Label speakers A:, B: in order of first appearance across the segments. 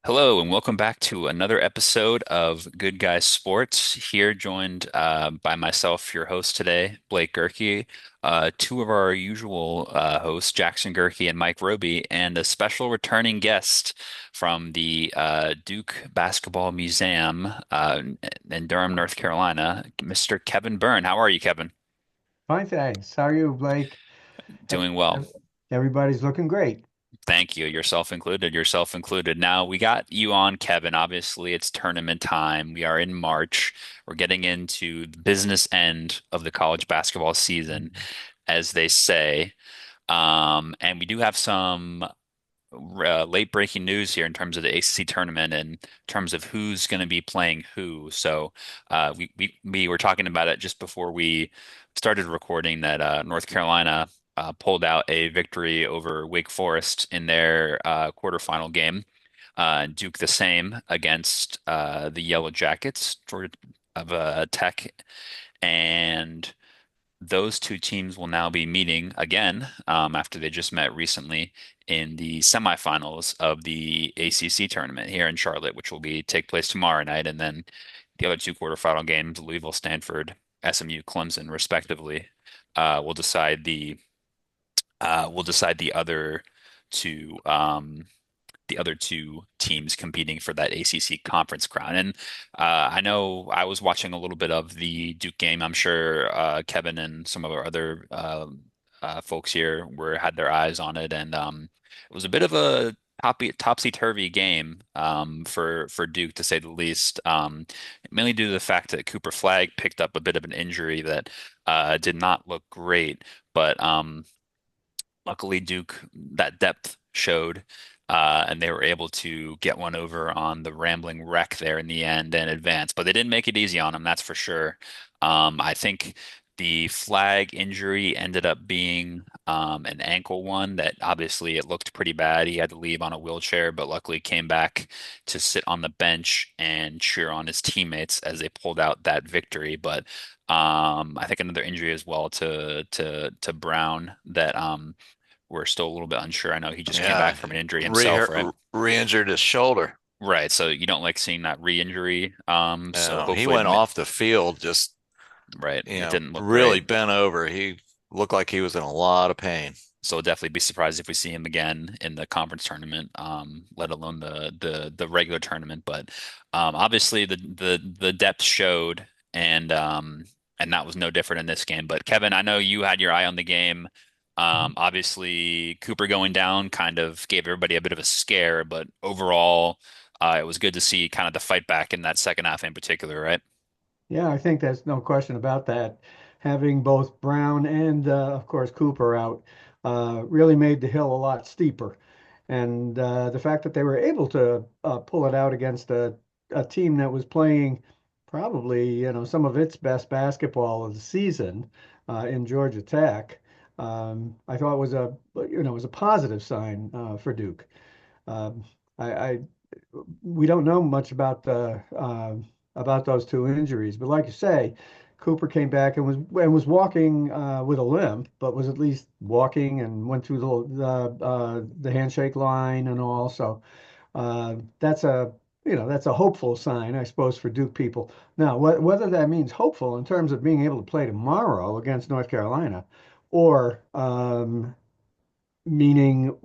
A: Hello, and welcome back to another episode of Good Guys Sports. Here, joined by myself, your host today, Blake Gerke, two of our usual hosts, Jackson Gerke and Mike Roby, and a special returning guest from the Duke Basketball Museum in Durham, North Carolina, Mr. Kevin Byrne. How are you, Kevin?
B: Fine, thanks. How are you, Blake? E-
A: Doing well.
B: Everybody's looking great.
A: Thank you, yourself included, yourself included. Now, we got you on, Kevin. Obviously, it's tournament time. We are in March. We're getting into the business end of the college basketball season,
B: Mhm.
A: as they say. And we do have some late breaking news here in terms of the ACC tournament and in terms of who's going to be playing who. So we were talking about it just before we started recording that North Carolina pulled out a victory over Wake Forest in their quarterfinal game. Duke the same against the Yellow Jackets, Georgia of Tech, and those two teams will now be meeting again after they just met recently in the semifinals of the ACC tournament here in Charlotte, which will be take place tomorrow night, and then the other two quarterfinal games, Louisville, Stanford, SMU, Clemson, respectively, will decide the two the other two teams competing for that ACC conference crown. And I know I was watching a little bit of the Duke game. I'm sure Kevin and some of our other folks here were had their eyes on it, and it was a bit of a topsy-turvy game for Duke, to say the least. Mainly due to the fact that Cooper Flagg picked up a bit of an injury that did not look great, but luckily, Duke, that depth showed, and they were able to get one over on the Rambling Wreck there in the end and advance. But they didn't make it easy on them, that's for sure. I think the flag injury ended up being an ankle one that obviously it looked pretty bad. He had to leave on a wheelchair, but luckily came back to sit on the bench and cheer on his teammates as they pulled out that victory. But I think another injury as well to Brown that we're still a little bit unsure. I know he just came
C: Yeah,
A: back from an injury
C: re
A: himself, right?
C: re-injured his shoulder.
A: Right. So you don't like seeing that re-injury. So
C: He
A: hopefully,
C: went off the field just,
A: right, it didn't look
C: really
A: great.
C: bent over. He looked like he was in a lot of pain.
A: So definitely be surprised if we see him again in the conference tournament, let alone the regular tournament. But obviously the depth showed, and that was no different in this game. But Kevin, I know you had your eye on the game. Obviously Cooper going down kind of gave everybody a bit of a scare, but overall, it was good to see kind of the fight back in that second half in particular, right?
B: Yeah, I think there's no question about that. Having both Brown and, of course, Cooper out really made the hill a lot steeper. And the fact that they were able to pull it out against a team that was playing probably, some of its best basketball of the season in Georgia Tech, I thought was a positive sign for Duke. Um, I we don't know much about those two injuries, but like you say, Cooper came back and was walking with a limp, but was at least walking and went through the handshake line and all. So that's a hopeful sign, I suppose, for Duke people. Now, whether that means hopeful in terms of being able to play tomorrow against North Carolina, or meaning,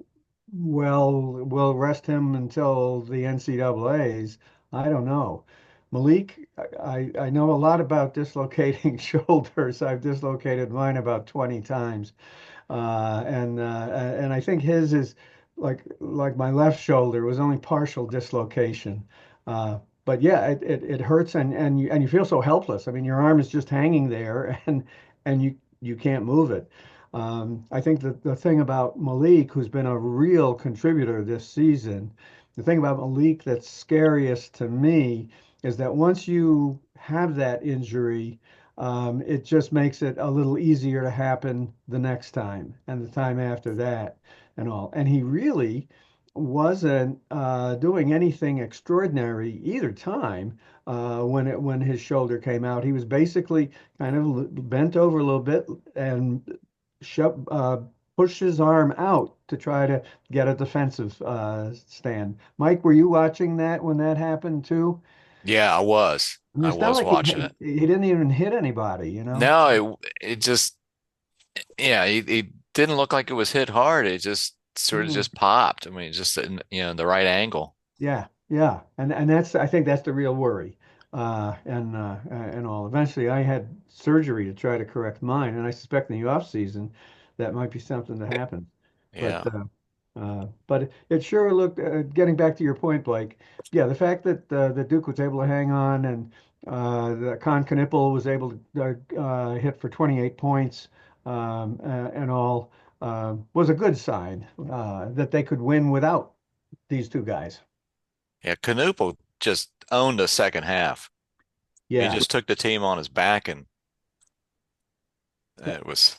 B: well, we'll rest him until the NCAAs. I don't know. Malik, I know a lot about dislocating shoulders. I've dislocated mine about 20 times. And I think his is like my left shoulder was only partial dislocation. But yeah, it hurts and you feel so helpless. I mean, your arm is just hanging there and you can't move it. I think that the thing about Malik, who's been a real contributor this season, the thing about Malik that's scariest to me is that once you have that injury, it just makes it a little easier to happen the next time and the time after that and all. And he really wasn't doing anything extraordinary either time when his shoulder came out. He was basically kind of bent over a little bit and push his arm out to try to get a defensive stand. Mike, were you watching that when that happened too?
C: Yeah, I was.
B: And
C: I
B: it's not
C: was
B: like
C: watching it.
B: he didn't even hit anybody, you know?
C: No, it just yeah, it didn't look like it was hit hard. It just sort of
B: Yeah.
C: just popped. I mean, just in, the right angle.
B: Yeah, yeah, and that's I think that's the real worry, and all. Eventually, I had surgery to try to correct mine, and I suspect in the off season that might be something to happen. But
C: Yeah.
B: but it sure looked. Getting back to your point, Blake. Yeah, the fact that the Duke was able to hang on and the Con Knipple was able to hit for 28 points and all was a good sign that they could win without these two guys.
C: Yeah, Canupo just owned the second half. He
B: Yeah,
C: just took the team on his back and
B: yeah,
C: it was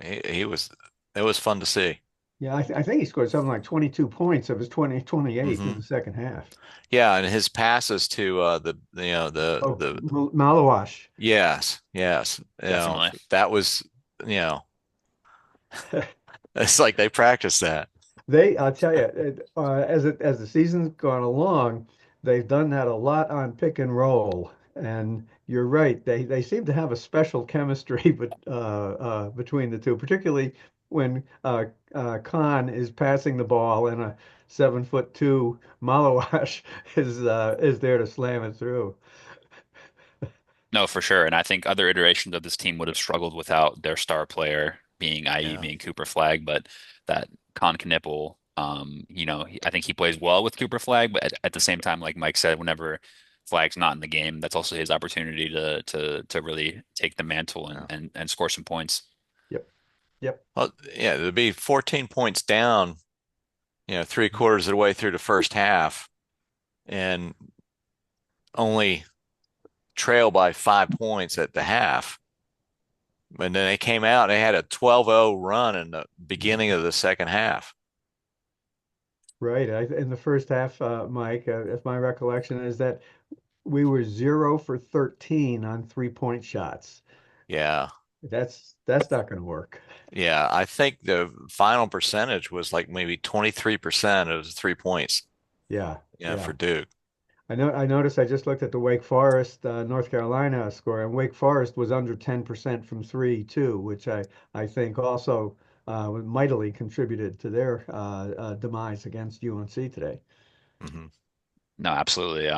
C: he was it was fun to see.
B: yeah. I think he scored something like 22 points of his 28 in
C: Hmm.
B: the second half.
C: Yeah, and his passes to
B: Oh,
C: the
B: Malawash.
C: yes.
A: Definitely.
C: That was, you know, it's like they practiced that.
B: I'll tell you, as the season's gone along, they've done that a lot on pick and roll. And you're right, they seem to have a special chemistry, but between the two, particularly when Khan is passing the ball and a 7'2" Malawash is there to slam it through.
A: No, for sure. And I think other iterations of this team would have struggled without their star player being, i.e.,
C: Yeah.
A: being Cooper Flag. But that Con Knipple, I think he plays well with Cooper Flag. But at the same time, like Mike said, whenever Flag's not in the game, that's also his opportunity to really take the mantle and
C: Yeah.
A: and score some points.
B: Yep, yep.
C: Well, yeah, to be 14 points down, three-quarters of the way through the first half and only trail by 5 points at the half. And then they came out, they had a 12-0 run in the beginning of the second half.
B: Right. In the first half, Mike, if my recollection is that we were 0 for 13 on 3-point shots.
C: Yeah.
B: That's not going to work.
C: Yeah. I think the final percentage was like maybe 23% of the 3 points,
B: Yeah,
C: for
B: yeah.
C: Duke.
B: I noticed I just looked at the Wake Forest, North Carolina score, and Wake Forest was under 10% from three too, which I think also mightily contributed to their demise against UNC today.
C: Hmm.
A: No, absolutely.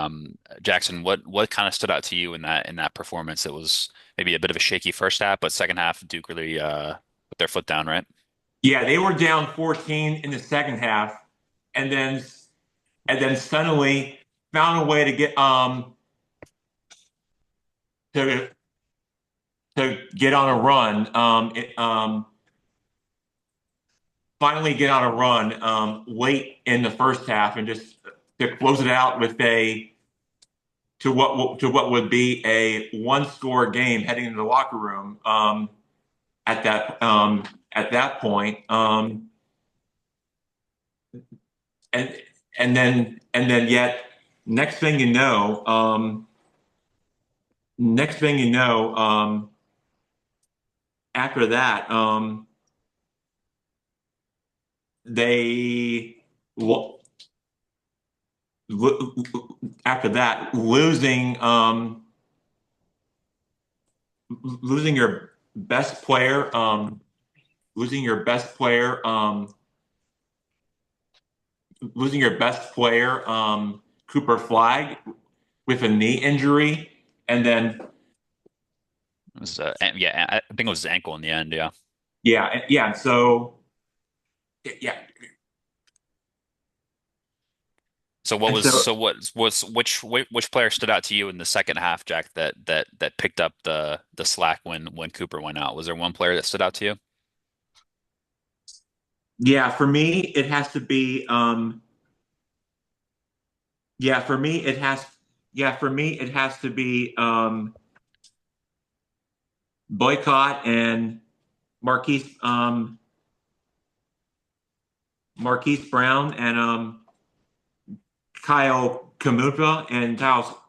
A: Jackson, what kind of stood out to you in that performance? It was maybe a bit of a shaky first half, but second half, Duke really put their foot down, right?
D: Yeah, they were down 14 in the second half, and then suddenly found a way to to get on a run. Finally get on a run late in the first half, and just to close it out with a to what would be a one score game heading into the locker room at that point. And and then yet next thing you know, next thing you know, after that, they after that losing your best player, losing your best player, losing your best player, Cooper Flag with a knee injury, and then
A: It was, yeah, I think it was his ankle in the end. Yeah.
D: yeah. So yeah,
A: So what
D: and
A: was
D: so
A: so what was which player stood out to you in the second half, Jack, that picked up the slack when Cooper went out? Was there one player that stood out to you?
D: yeah, for me it has to be yeah, for me it has yeah, for me it has to be Boycott and Marquise Marquise Brown and Kyle Kamuta and Kyle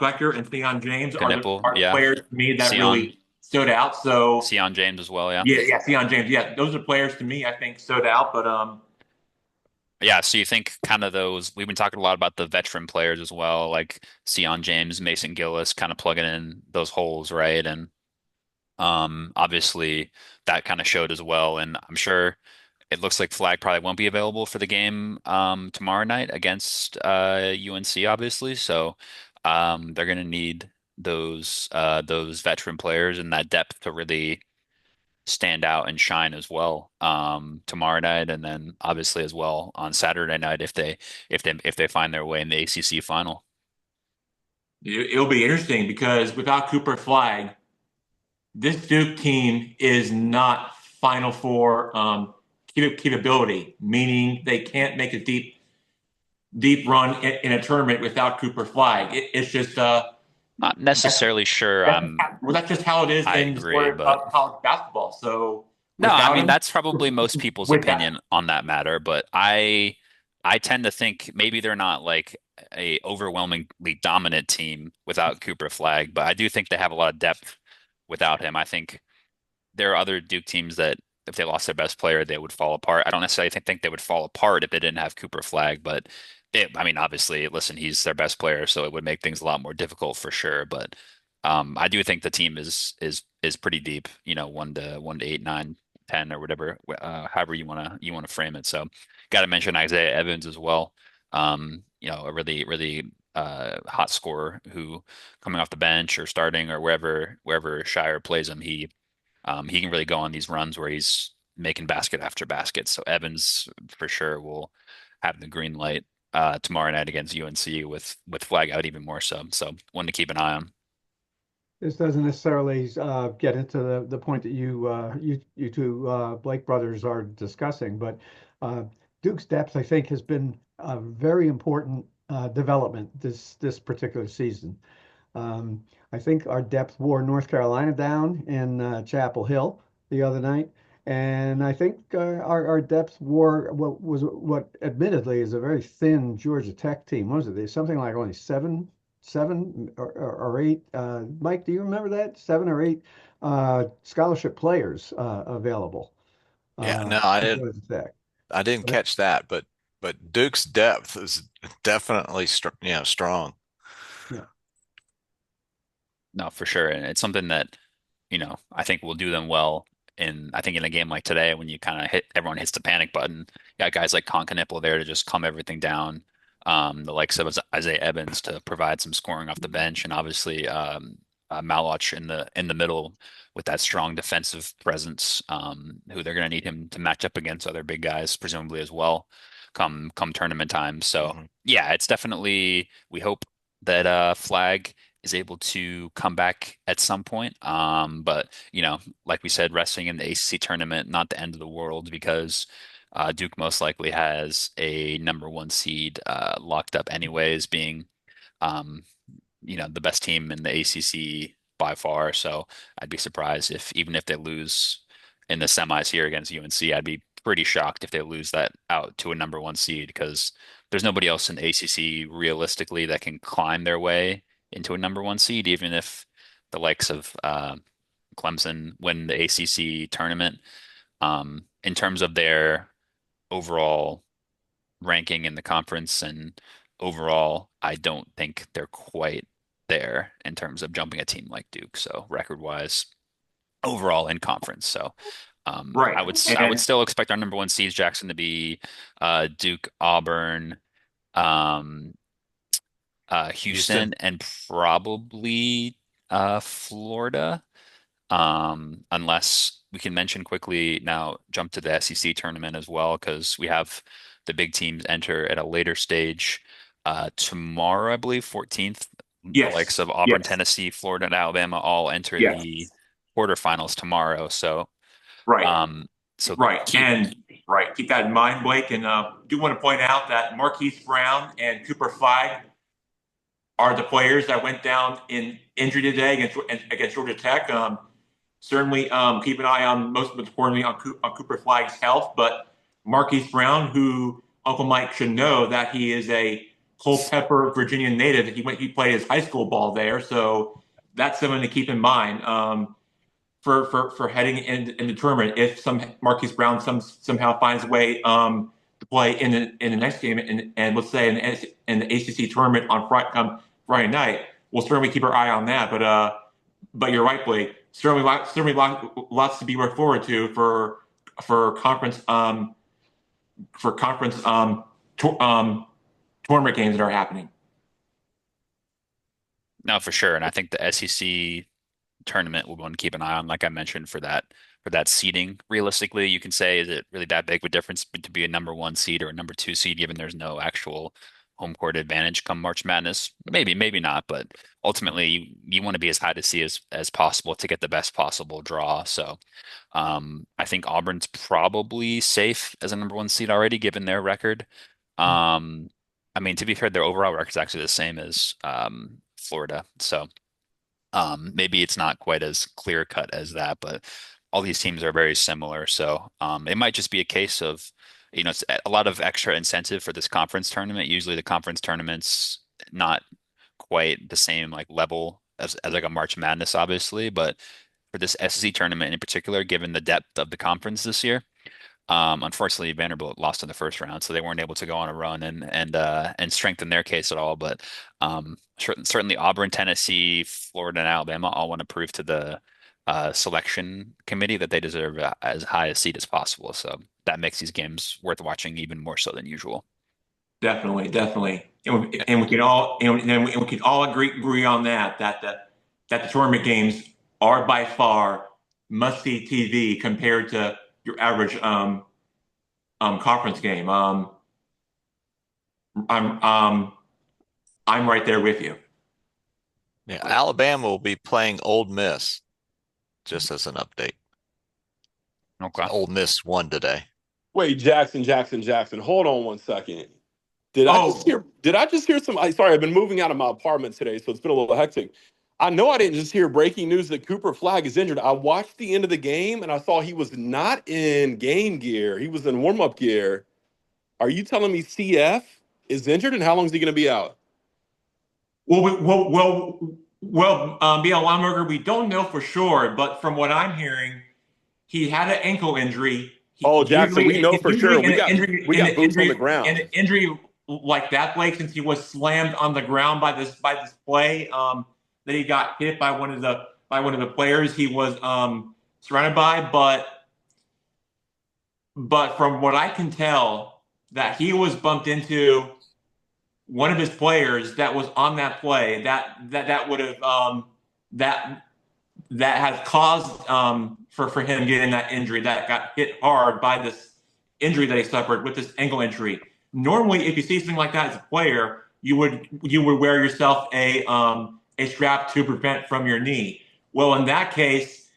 D: Becker and Theon James are
A: Knipple,
D: the
A: yeah.
D: players to me that
A: Sion,
D: really stood out. So
A: Sion James as well, yeah.
D: yeah, Sion James. Yeah, those are players to me I think stood out. But
A: Yeah, so you think kind of those, we've been talking a lot about the veteran players as well, like Sion James, Mason Gillis, kind of plugging in those holes, right? And obviously that kind of showed as well. And I'm sure it looks like Flag probably won't be available for the game tomorrow night against UNC, obviously. So they're going to need those veteran players and that depth to really stand out and shine as well tomorrow night, and then obviously as well on Saturday night if they find their way in the ACC final.
D: it'll be interesting because without Cooper Flag, this Duke team is not Final Four capability, meaning they can't make a deep run in a tournament without Cooper Flag. It's just
A: Not necessarily sure.
D: that's just how it is
A: I
D: in the
A: agree,
D: sport
A: but
D: of college basketball. So
A: no, I
D: without
A: mean
D: him,
A: that's probably most people's
D: with that,
A: opinion on that matter, but I tend to think maybe they're not like a overwhelmingly dominant team without Cooper Flag, but I do think they have a lot of depth without him. I think there are other Duke teams that if they lost their best player, they would fall apart. I don't necessarily think they would fall apart if they didn't have Cooper Flag, but I mean, obviously, listen, he's their best player, so it would make things a lot more difficult for sure. But I do think the team is pretty deep, one to eight, nine, 10, or whatever, however you wanna frame it. So, got to mention Isaiah Evans as well. A really hot scorer who coming off the bench or starting or wherever Shire plays him, he can really go on these runs where he's making basket after basket. So Evans for sure will have the green light tomorrow night against UNC with Flag out even more so. So one to keep an eye on.
B: This doesn't necessarily get into the point that you two Blake brothers are discussing, but uh, Duke's depth, I think, has been a very important development this particular season. I think our depth wore North Carolina down in Chapel Hill the other night, and I think our depth wore what admittedly is a very thin Georgia Tech team. What was it? There's something like only seven or eight. Mike, do you remember that? 7 or 8 scholarship players available
C: Yeah, no,
B: at Georgia Tech.
C: I didn't
B: So that,
C: catch that, but Duke's depth is definitely strong.
B: yeah.
A: No, for sure. And it's something that, I think will do them well I think in a game like today when you kind of everyone hits the panic button. You got guys like Concanipple there to just calm everything down. The likes of Isaiah Evans to provide some scoring off the bench, and obviously Maloch in the middle with that strong defensive presence, who they're going to need him to match up against other big guys, presumably as well, come tournament time. So
C: Hmm.
A: yeah, it's definitely we hope that Flag is able to come back at some point. But like we said, resting in the ACC tournament, not the end of the world because Duke most likely has a number one seed locked up anyways, being um, the best team in the ACC by far. So I'd be surprised if even if they lose in the semis here against UNC, I'd be pretty shocked if they lose that out to a number one seed because there's nobody else in the ACC realistically that can climb their way into a number one seed, even if the likes of Clemson win the ACC tournament. In terms of their overall ranking in the conference and overall, I don't think they're quite there in terms of jumping a team like Duke. So record wise, overall in conference. So
D: right.
A: I would
D: And
A: still expect our number one seeds Jackson to be Duke, Auburn, um,
C: Houston.
A: Houston, and probably Florida. Unless we can mention quickly now, jump to the SEC tournament as well, because we have the big teams enter at a later stage tomorrow, I believe, 14th. The likes
D: yes,
A: of Auburn,
D: yes,
A: Tennessee, Florida, and Alabama all enter the
D: yes,
A: quarterfinals tomorrow. So,
D: right,
A: um, so
D: right,
A: keep
D: and right. Keep that in mind, Blake. And do want to point out that Marquise Brown and Cooper Flag are the players that went down in injury today against Georgia Tech. Certainly, keep an eye on most importantly on Cooper Flag's health, but Marquise Brown, who Uncle Mike should know that he is a Culpeper, Virginia native. He played his high school ball there, so that's someone to keep in mind. for heading in the tournament if Marquise Brown somehow finds a way to play in the next game and let's say in the ACC tournament on Friday night. We'll certainly keep our eye on that. But you're right, Blake. Certainly lots to be looked forward to for conference for conference to, tournament games that are happening.
A: No, for sure. And I think the SEC tournament we'll want to keep an eye on, like I mentioned, for that seeding. Realistically, you can say, is it really that big of a difference to be a number one seed or a number two seed, given there's no actual home court advantage come March Madness? Maybe, maybe not, but ultimately you want to be as high to see as possible to get the best possible draw. So I think Auburn's probably safe as a number one seed already, given their record. Um, I mean, to be fair, their overall record is actually the same as Florida. So maybe it's not quite as clear cut as that, but all these teams are very similar. So it might just be a case of, it's a lot of extra incentive for this conference tournament. Usually the conference tournaments not quite the same like level as like a March Madness, obviously, but for this SEC tournament in particular, given the depth of the conference this year, unfortunately, Vanderbilt lost in the first round, so they weren't able to go on a run and strengthen their case at all. But certainly Auburn, Tennessee, Florida, and Alabama all want to prove to the selection committee that they deserve as high a seed as possible. So that makes these games worth watching even more so than usual.
D: Definitely.
A: Yeah.
D: And we can all and we can all agree on that the tournament games are by far must-see TV compared to your average conference game. I'm I'm right there with you.
C: Yeah, Alabama will be playing Ole Miss, just as an update.
A: Okay.
C: Ole Miss won today.
E: Wait, Jackson. Hold on one second.
D: Oh,
E: Did I just hear sorry, I've been moving out of my apartment today, so it's been a little hectic. I know I didn't just hear breaking news that Cooper Flag is injured. I watched the end of the game and I saw he was not in game gear. He was in warm-up gear. Are you telling me CF is injured and how long is he going to be out?
D: BL Lomberger, we don't know for sure, but from what I'm hearing, he had an ankle injury.
E: Oh, Jackson, we know for sure. We got boots on the
D: In
E: ground.
D: an injury like that, Blake, since he was slammed on the ground by this play, that he got hit by one of the players he was surrounded by. But from what I can tell, that he was bumped into one of his players that was on that play that would have that that has caused for him getting that injury, that got hit hard by this injury that he suffered with this ankle injury. Normally, if you see something like that as a player, you would wear yourself a strap to prevent from your knee. Well, in that case,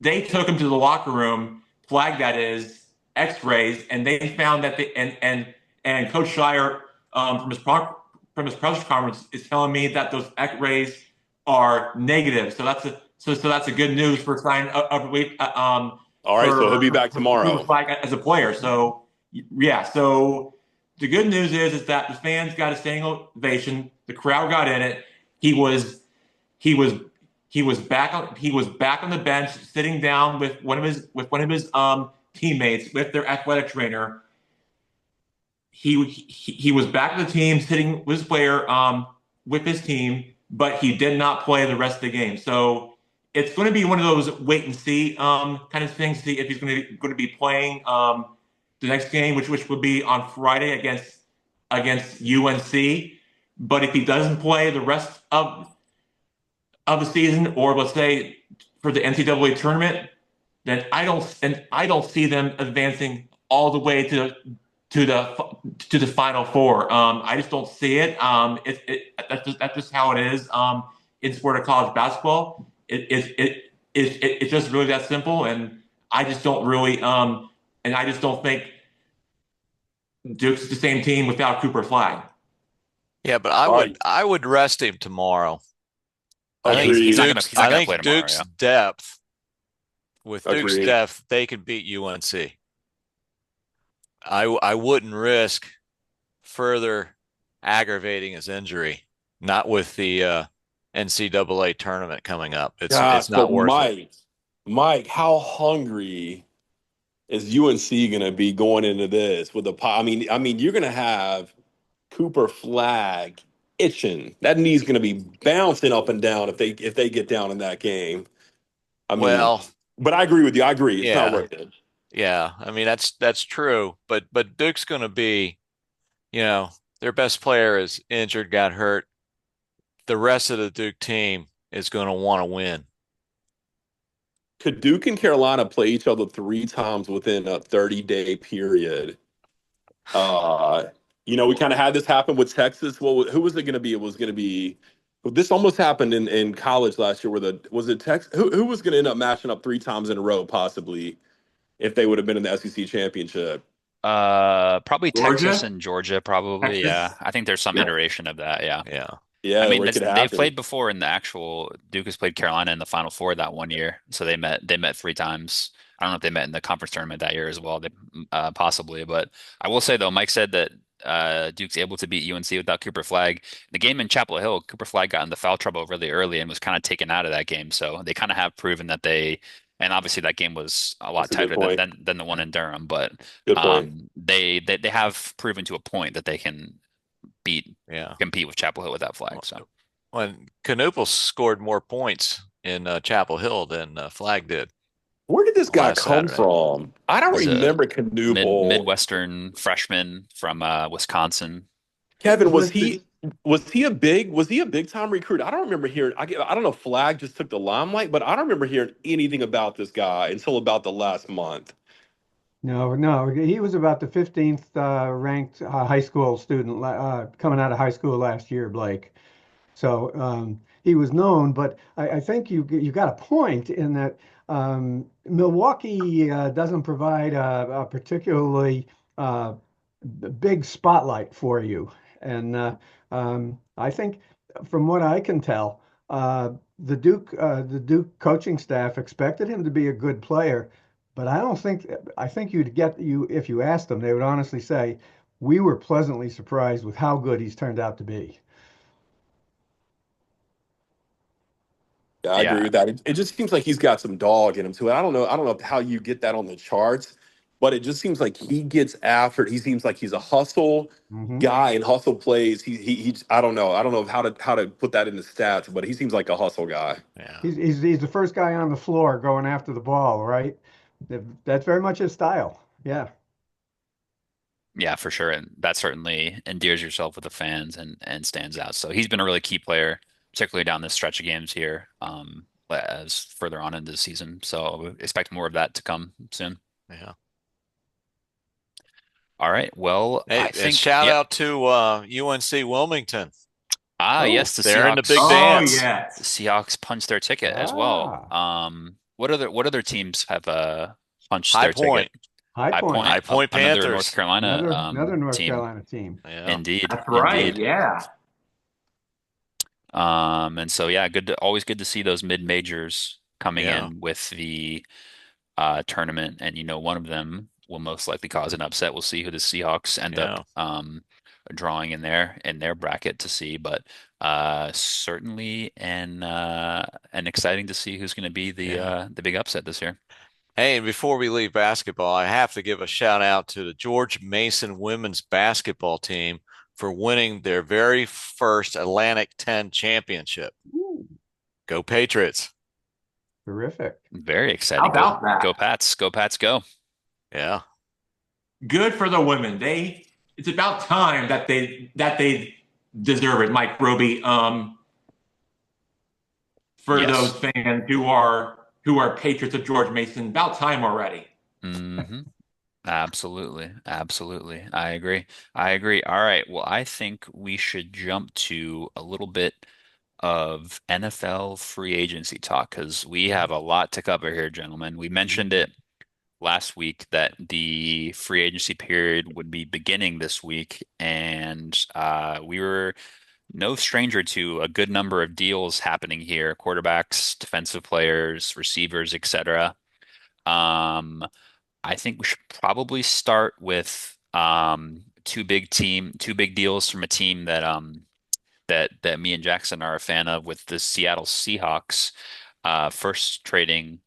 D: they took him to the locker room, flagged that is X-rays, and they found that and Coach Shire from his press conference is telling me that those X-rays are negative. So that's a good news for sign of relief
E: All right, so he'll be back tomorrow.
D: as a player. So yeah, so the good news is that the fans got a standing ovation. The crowd got in it. He was he was he was back on the bench, sitting down with one of his teammates, with their athletic trainer. He was back in the team, sitting with his player with his team, but he did not play the rest of the game. So it's going to be one of those wait and see kind of things. See if he's going to be playing the next game, which would be on Friday against UNC. But if he doesn't play the rest of the season, or let's say for the NCAA tournament, then I don't see them advancing all the way to the Final Four. I just don't see it. That's just how it is. In sport of college basketball, it's just really that simple. And I just don't really and I just don't think Duke's the same team without Cooper Flag.
C: Yeah, but
E: All right.
C: I would rest him tomorrow. I think
E: Agreed.
A: He's not gonna play tomorrow.
C: Duke's
A: Yeah.
C: depth, with Duke's
E: Agreed.
C: depth, they can beat UNC. I wouldn't risk further aggravating his injury, not with the NCAA tournament coming up. It's
E: God,
C: not
E: but
C: worth it.
E: Mike, Mike, how hungry is UNC going to be going into this with I mean, you're going to have Cooper Flag itching. That knee's going to be bouncing up and down if they get down in that game. I mean,
C: Well,
E: but I agree with you. I agree. It's not
C: yeah,
E: worth it.
C: yeah. I mean, that's true. But Duke's going to be, you know, their best player is injured, got hurt. The rest of the Duke team is going to want to win.
E: Could Duke and Carolina play each other three times within a 30-day period? Uh, we kind of had this happen with Texas. Well, who was it going to be? It was going to be. This almost happened in college last year. Where was it Texas? Who was going to end up matching up three times in a row, possibly, if they would have been in the SEC championship?
A: Probably Texas
D: Georgia,
A: and Georgia, probably. Yeah,
D: Texas.
A: I think there's some
D: Yeah.
A: iteration of that. Yeah.
C: Yeah.
A: I
E: Yeah,
A: mean,
E: where it could
A: they've
E: happen.
A: played before in the actual Duke has played Carolina in the Final Four that one year, so they met three times. I don't know if they met in the conference tournament that year as well, possibly. But I will say though, Mike said that Duke's able to beat UNC without Cooper Flag. The game in Chapel Hill, Cooper Flag got into foul trouble really early and was kind of taken out of that game. So they kind of have proven that and obviously that game was a lot
E: That's a good
A: tighter than
E: point.
A: than the one in Durham, but
E: Good point.
A: they have proven to a point that they can beat
C: Yeah.
A: compete with Chapel Hill without Flag. So.
C: When Canooples scored more points in Chapel Hill than Flag did
E: Where did this guy
C: last
E: come
C: Saturday.
E: from? I don't
A: He's a
E: remember Canoeable.
A: Midwestern freshman from Wisconsin.
B: He
E: Kevin,
B: was
E: was
B: listed.
E: he a big time recruit? I don't remember hearing. I don't know. If Flag just took the limelight, but I don't remember hearing anything about this guy until about the last month.
B: No, no, he was about the 15th ranked high school student coming out of high school last year, Blake. So he was known, but I think you got a point in that Milwaukee doesn't provide a particularly uh, big spotlight for you. And I think, from what I can tell, the Duke coaching staff expected him to be a good player, but I think you'd get you if you asked them, they would honestly say, we were pleasantly surprised with how good he's turned out to be.
E: Yeah, I agree
A: Yeah,
E: with that. It just seems like he's got some dog in him too. I don't know. I don't know how you get that on the charts, but it just seems like he gets after it. He seems like he's a hustle
B: Hmm.
E: guy and hustle plays. He I don't know. I don't know how to put that in the stats, but he seems like a hustle guy.
C: Yeah.
B: He's the first guy on the floor going after the ball, right? That's very much his style. Yeah.
A: yeah, for sure, and that certainly endears yourself with the fans and stands out. So he's been a really key player, particularly down this stretch of games here, as further on into the season. So we expect more of that to come soon.
C: Yeah.
A: All right. Well, I
C: Hey, and
A: think,
C: shout
A: yep.
C: out to UNC Wilmington.
B: Oh,
A: Yes, the
C: They're in the big
A: Seahawks.
D: Oh
C: dance.
A: The
D: yes.
A: Seahawks punched their ticket as well.
B: ah,
A: What other teams have punched
C: High
A: their ticket?
C: Point.
B: High
A: High
B: Point,
C: High
A: Point,
C: Point
A: another North
C: Panthers.
A: Carolina
B: another North
A: team.
B: Carolina team.
C: Yeah.
A: Indeed,
D: That's right.
A: indeed.
D: Yeah.
A: And so yeah, always good to see those mid majors coming
C: Yeah.
A: in with the tournament, and one of them will most likely cause an upset. We'll see who the Seahawks end up
C: Yeah.
A: drawing in their bracket to see, but certainly and exciting to see who's going to be the
C: Yeah.
A: uh, the big upset this year.
C: Hey, and before we leave basketball, I have to give a shout out to the George Mason women's basketball team for winning their very first Atlantic 10 championship.
B: Ooh,
C: Go Patriots.
B: terrific.
A: Very
D: How
A: exciting. Go
D: about that?
A: go Pats. Go Pats. Go.
C: Yeah.
D: Good for the women. It's about time that they deserve it, Mike Roby. For those
A: Yes.
D: fans who are patriots of George Mason, about time already.
A: Hmm. Absolutely. Absolutely. I agree. I agree. All right. Well, I think we should jump to a little bit of NFL free agency talk because we have a lot to cover here, gentlemen. We mentioned it last week that the free agency period would be beginning this week, and we were no stranger to a good number of deals happening here: quarterbacks, defensive players, receivers, etc. Um, I think we should probably start with two big deals from a team that me and Jackson are a fan of with the Seattle Seahawks. First trading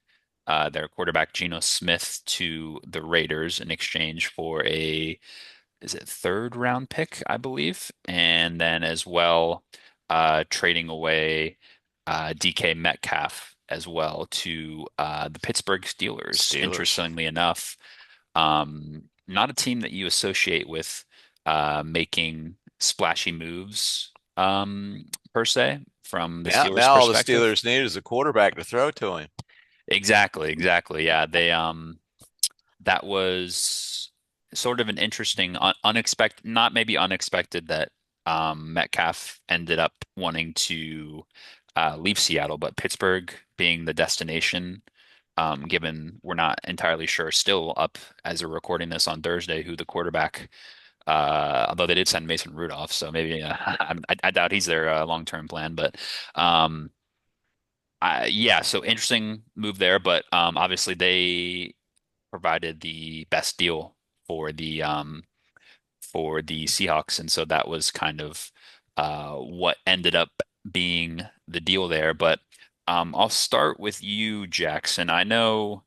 A: their quarterback Geno Smith to the Raiders in exchange for a is it third round pick, I believe, and then as well trading away DK Metcalf as well to the Pittsburgh Steelers.
C: Steelers.
A: Interestingly enough, not a team that you associate with making splashy moves per se from the
C: Now
A: Steelers'
C: all the
A: perspective.
C: Steelers need is a quarterback to throw to him.
A: Exactly, exactly. Yeah, they that was sort of an interesting, unexpected, not maybe unexpected that Metcalf ended up wanting to leave Seattle, but Pittsburgh being the destination, given we're not entirely sure still up as we're recording this on Thursday who the quarterback, although they did send Mason Rudolph, so maybe I doubt he's their long-term plan, but um, yeah, so interesting move there, but obviously they provided the best deal for the Seahawks, and so that was kind of what ended up being the deal there. But I'll start with you, Jackson. I know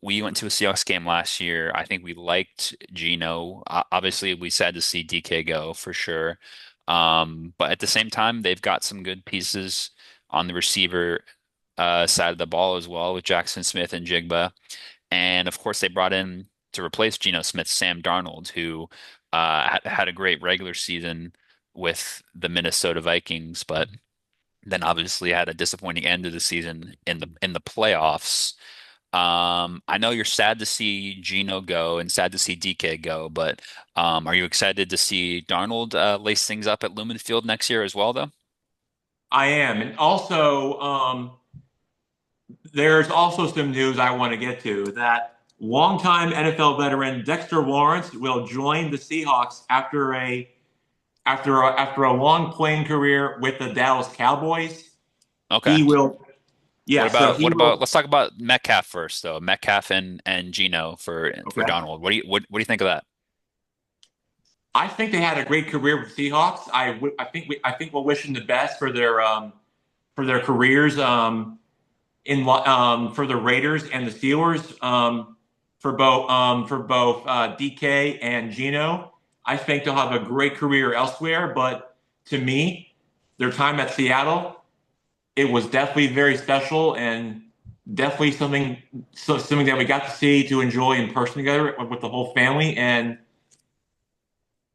A: we went to a Seahawks game last year. I think we liked Geno. Obviously, we sad to see DK go for sure. But at the same time, they've got some good pieces on the receiver side of the ball as well with Jackson Smith and Jigba. And of course, they brought in to replace Geno Smith, Sam Darnold, who had a great regular season with the Minnesota Vikings, but then obviously had a disappointing end of the season in the playoffs. I know you're sad to see Geno go and sad to see DK go, but are you excited to see Darnold lace things up at Lumen Field next year as well, though?
D: I am. And also, there's also some news I want to get to that longtime NFL veteran Dexter Lawrence will join the Seahawks after a long playing career with the Dallas Cowboys.
A: Okay.
D: He will,
A: What
D: yeah. So
A: about
D: he
A: what about
D: will.
A: let's talk about Metcalf first though. Metcalf and Geno for
D: Okay.
A: Donald. What do you think of that?
D: I think they had a great career with Seahawks. I think we'll wish them the best for their careers. For the Raiders and the Steelers, for both DK and Geno. I think they'll have a great career elsewhere, but to me, their time at Seattle, it was definitely very special and definitely something that we got to see to enjoy in person together with the whole family. And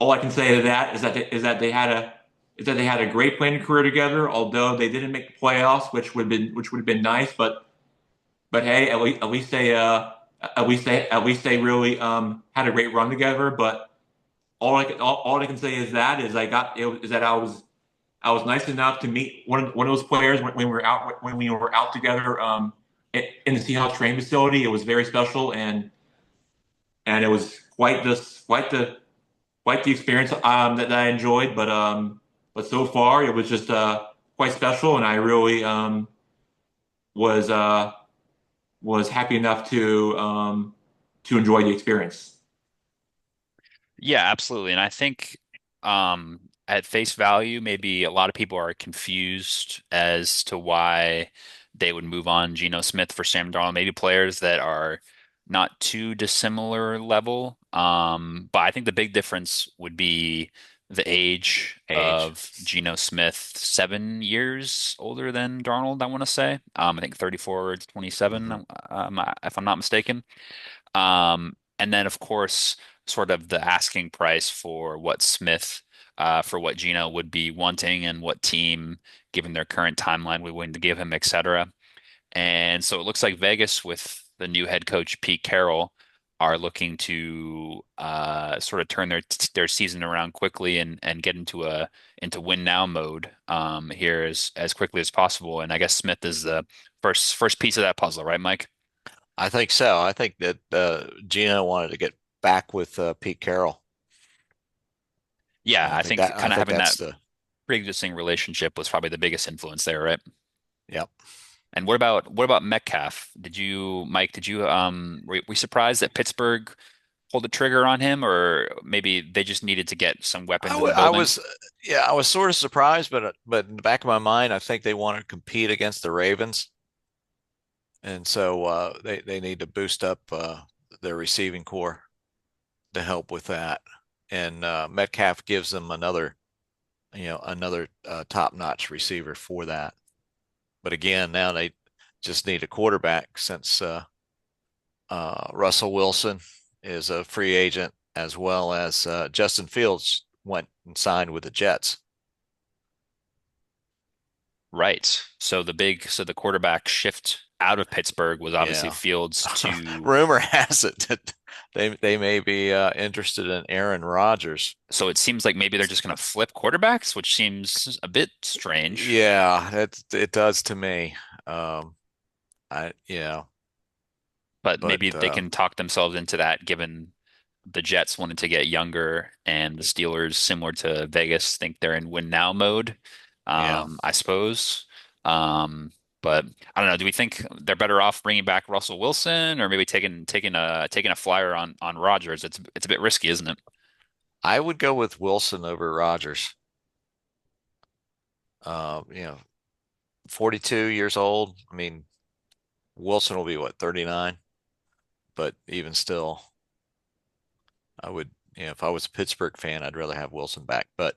D: all I can say to that is that they had a great playing career together. Although they didn't make the playoffs, which would have been nice, but hey, at least they really had a great run together. But all I can say is that I was nice enough to meet one of those players when we were out together in the Seahawks training facility. It was very special and it was quite the experience that I enjoyed. But so far it was just quite special, and I really was uh, was happy enough to enjoy the experience.
A: Yeah, absolutely. And I think at face value, maybe a lot of people are confused as to why they would move on Geno Smith for Sam Darnold. Maybe players that are not too dissimilar level. But I think the big difference would be the age
C: Age.
A: of Geno Smith, 7 years older than Darnold, I want to say. I think 34 to 27,
C: Hmm.
A: if I'm not mistaken. And then, of course, sort of the asking price for what for what Gino would be wanting and what team, given their current timeline, we willing to give him, etc. And so it looks like Vegas, with the new head coach Pete Carroll, are looking to sort of turn their season around quickly and get into win now mode here as quickly as possible. And I guess Smith is the first piece of that puzzle, right, Mike?
C: I think so. I think that Gino wanted to get back with Pete Carroll.
A: Yeah, I think
C: I
A: kind of
C: think
A: having that
C: that's the
A: pre-existing relationship was probably the biggest influence there, right?
C: yep.
A: And what about Metcalf? Mike, did you were we surprised that Pittsburgh pulled the trigger on him, or maybe they just needed to get some weapons in the
C: I
A: building?
C: was yeah, I was sort of surprised, but in the back of my mind, I think they want to compete against the Ravens, and so they need to boost up their receiving core to help with that. And Metcalf gives them another top-notch receiver for that. But again, now they just need a quarterback since Russell Wilson is a free agent, as well as Justin Fields went and signed with the Jets.
A: Right. So the quarterback shift out of Pittsburgh was obviously
C: Yeah.
A: Fields to,
C: Rumor has it that they may be interested in Aaron Rodgers.
A: so it seems like maybe they're just going to flip quarterbacks, which seems a bit strange.
C: Yeah, it does to me. Um, yeah,
A: But
C: but
A: maybe they can talk themselves into that given the Jets wanted to get younger and the Steelers, similar to Vegas, think they're in win now mode,
C: yeah.
A: I suppose. Um, but I don't know. Do we think they're better off bringing back Russell Wilson or maybe taking a flyer on Rodgers? It's a bit risky, isn't it?
C: I would go with Wilson over Rodgers. You know, 42 years old. I mean, Wilson will be what, 39? But even still, I would, if I was a Pittsburgh fan, I'd rather have Wilson back. But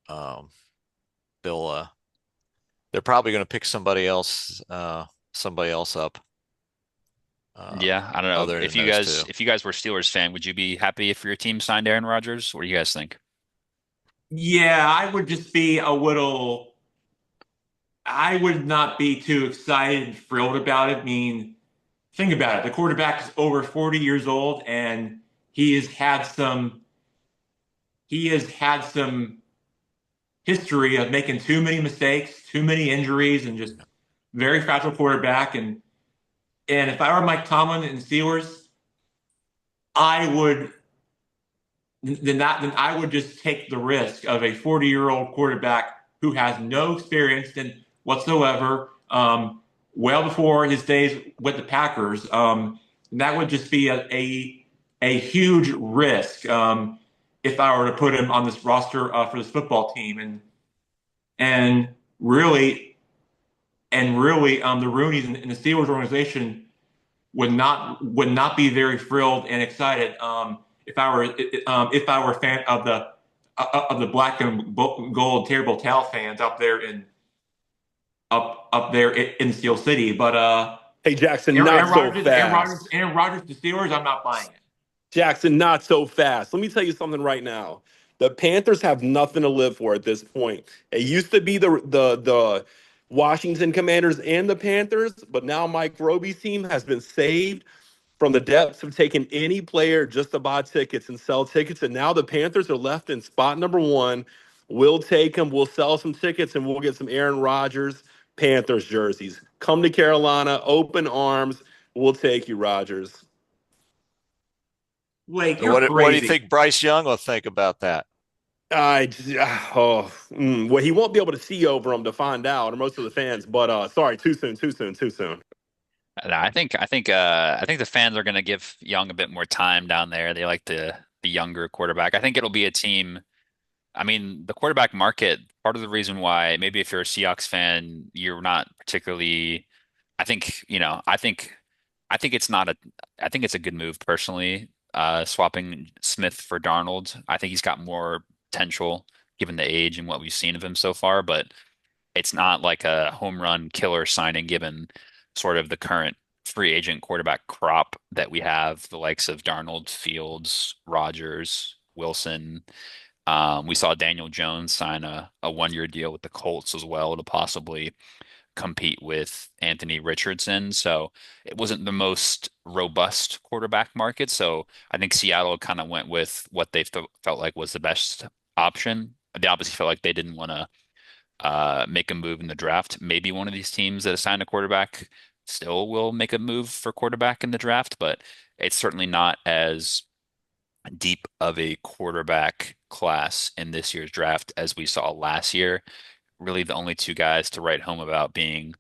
C: um, they'll they're probably going to pick somebody else up
A: Yeah, I don't know.
C: other than those two.
A: If you guys were Steelers fan, would you be happy if your team signed Aaron Rodgers? What do you guys think?
D: Yeah, I would just be a little. I would not be too excited and thrilled about it. I mean, think about it. The quarterback is over 40 years old, and he has had some. He has had some history of making too many mistakes, too many injuries, and just very fragile quarterback. And if I were Mike Tomlin and Steelers, I would then I would just take the risk of a 40-year-old quarterback who has no experience in whatsoever, well before his days with the Packers. And that would just be a huge risk if I were to put him on this roster for this football team. And really the Roonies in the Steelers organization would not be very thrilled and excited if I were a fan of the black and gold terrible towel fans up there in Steel City. But
E: Hey, Jackson,
D: Aaron,
E: not
D: Aaron
E: so
D: Rodgers, Aaron Rodgers,
E: fast.
D: Aaron Rodgers, the Steelers, I'm not buying it.
E: Jackson, not so fast. Let me tell you something right now. The Panthers have nothing to live for at this point. It used to be the Washington Commanders and the Panthers, but now Mike Roby's team has been saved from the depths of taking any player just to buy tickets and sell tickets. And now the Panthers are left in spot number one. We'll take them. We'll sell some tickets and we'll get some Aaron Rodgers Panthers jerseys. Come to Carolina, open arms. We'll take you, Rodgers.
D: Blake,
C: So
D: you're
C: what do you
D: crazy.
C: think Bryce Young will think about that?
E: Well, he won't be able to see over them to find out, or most of the fans. But sorry, too soon, too soon, too soon.
A: No, I think the fans are going to give Young a bit more time down there. They like the younger quarterback. I think it'll be a team. I mean, the quarterback market, part of the reason why maybe if you're a Seahawks fan, you're not particularly, I think, I think it's not a, I think it's a good move personally, swapping Smith for Darnold. I think he's got more potential given the age and what we've seen of him so far, but it's not like a home run killer signing given sort of the current free agent quarterback crop that we have, the likes of Darnold, Fields, Rodgers, Wilson. We saw Daniel Jones sign a 1 year deal with the Colts as well to possibly compete with Anthony Richardson. So it wasn't the most robust quarterback market. So I think Seattle kind of went with what they felt like was the best option. They obviously felt like they didn't want to make a move in the draft. Maybe one of these teams that assigned a quarterback still will make a move for quarterback in the draft, but it's certainly not as deep of a quarterback class in this year's draft as we saw last year. Really, the only two guys to write home about being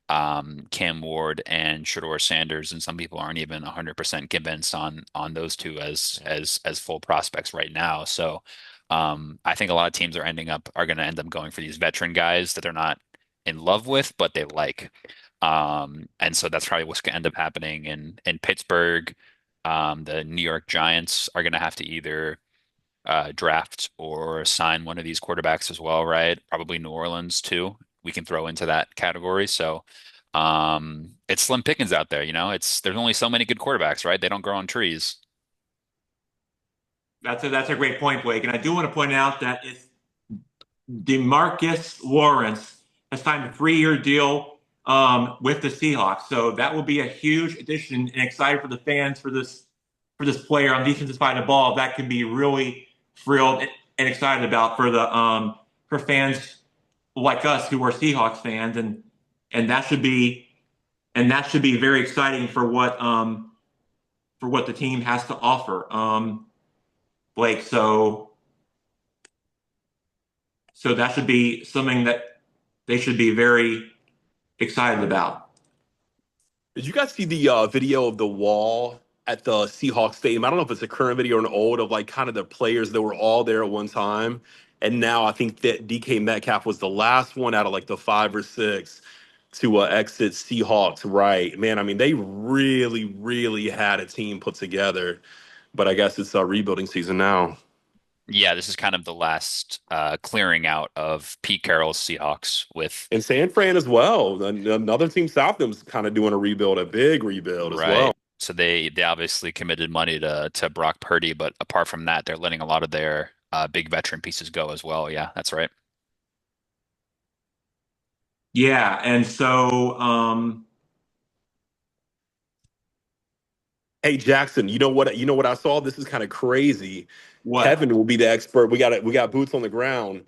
A: Cam Ward and Shedeur Sanders, and some people aren't even 100% convinced on those two as full prospects right now. So I think a lot of teams are going to end up going for these veteran guys that they're not in love with, but they like. And so that's probably what's going to end up happening in Pittsburgh. The New York Giants are going to have to either draft or sign one of these quarterbacks as well, right? Probably New Orleans too. We can throw into that category. So it's slim pickings out there, you know. There's only so many good quarterbacks, right? They don't grow on trees.
D: That's a great point, Blake. And I do want to point out that if DeMarcus Lawrence has signed a 3-year deal with the Seahawks, so that will be a huge addition and excited for the fans for this player on defensive side of the ball. That can be really thrilled and excited about for fans like us who are Seahawks fans, and that should be very exciting for what the team has to offer. Blake, so that should be something that they should be very excited about.
E: Did you guys see the video of the wall at the Seahawks stadium? I don't know if it's a current video or an old of like kind of the players that were all there at one time. And now I think that DK Metcalf was the last one out of like the five or six to exit Seahawks, right? Man, I mean, they really, really had a team put together. But I guess it's rebuilding season now.
A: Yeah, this is kind of the last clearing out of Pete Carroll's Seahawks with
E: And San Fran as well. Another team south of them is kind of doing a rebuild, a big rebuild as well.
A: right. So they obviously committed money to Brock Purdy, but apart from that, they're letting a lot of their big veteran pieces go as well. Yeah, that's right.
D: Yeah, and so
E: Hey Jackson, you know what? You know what I saw? This is kind of crazy.
D: what?
E: Kevin will be the expert. We got boots on the ground.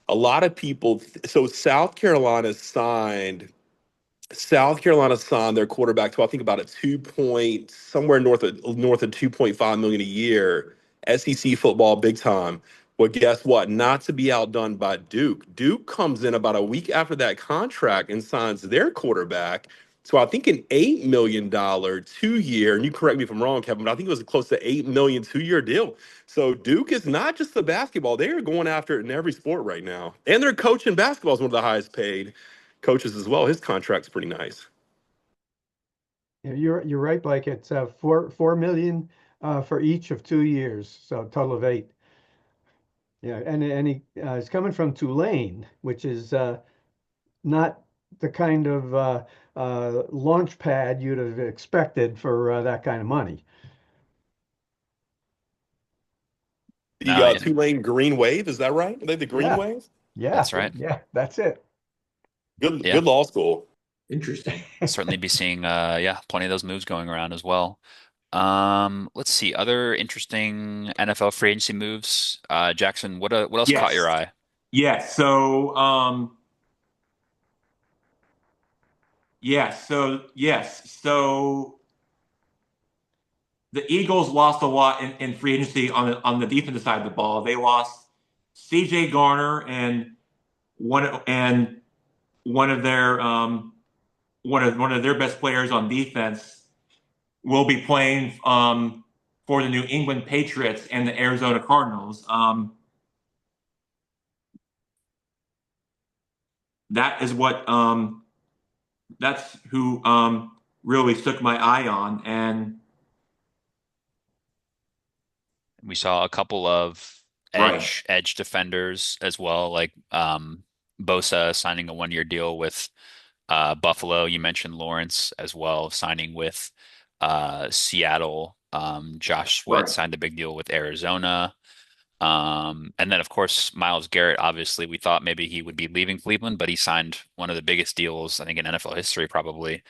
E: A lot of people. So South Carolina signed their quarterback to I think about a 2 point somewhere north of 2.5 million a year. SEC football, big time. Well, guess what? Not to be outdone by Duke. Duke comes in about a week after that contract and signs their quarterback. So I think an $8 million 2 year, and you correct me if I'm wrong, Kevin, but I think it was close to 8 million 2 year deal. So Duke is not just the basketball; they are going after it in every sport right now, and their coach in basketball is one of the highest paid coaches as well. His contract's pretty nice.
B: Yeah, you're right, Blake. It's 4 million for each of 2 years, so a total of 8. Yeah, and he is coming from Tulane, which is not the kind of launch pad you'd have expected for that kind of money.
E: The
A: No, yeah,
E: Tulane Green Wave, is that right? Are they the Green
B: Yeah,
E: Wave?
A: that's right.
B: yeah, that's it.
E: Good
A: Yeah,
E: law school.
D: Interesting.
A: certainly be seeing yeah, plenty of those moves going around as well. Let's see other interesting NFL free agency moves. Jackson, what else caught your
D: Yes.
A: eye?
D: Yes. So the Eagles lost a lot in free agency on the defensive side of the ball. They lost C.J. Garner and one of their one of their best players on defense will be playing for the New England Patriots and the Arizona Cardinals. That is what that's who really took my eye on. And
A: We saw a couple of
D: right,
A: edge defenders as well, like Bosa signing a 1 year deal with Buffalo. You mentioned Lawrence as well, signing with Seattle. Josh Sweat
D: right,
A: signed a big deal with Arizona. And then, of course, Myles Garrett, obviously, we thought maybe he would be leaving Cleveland, but he signed one of the biggest deals, I think, in NFL history, probably,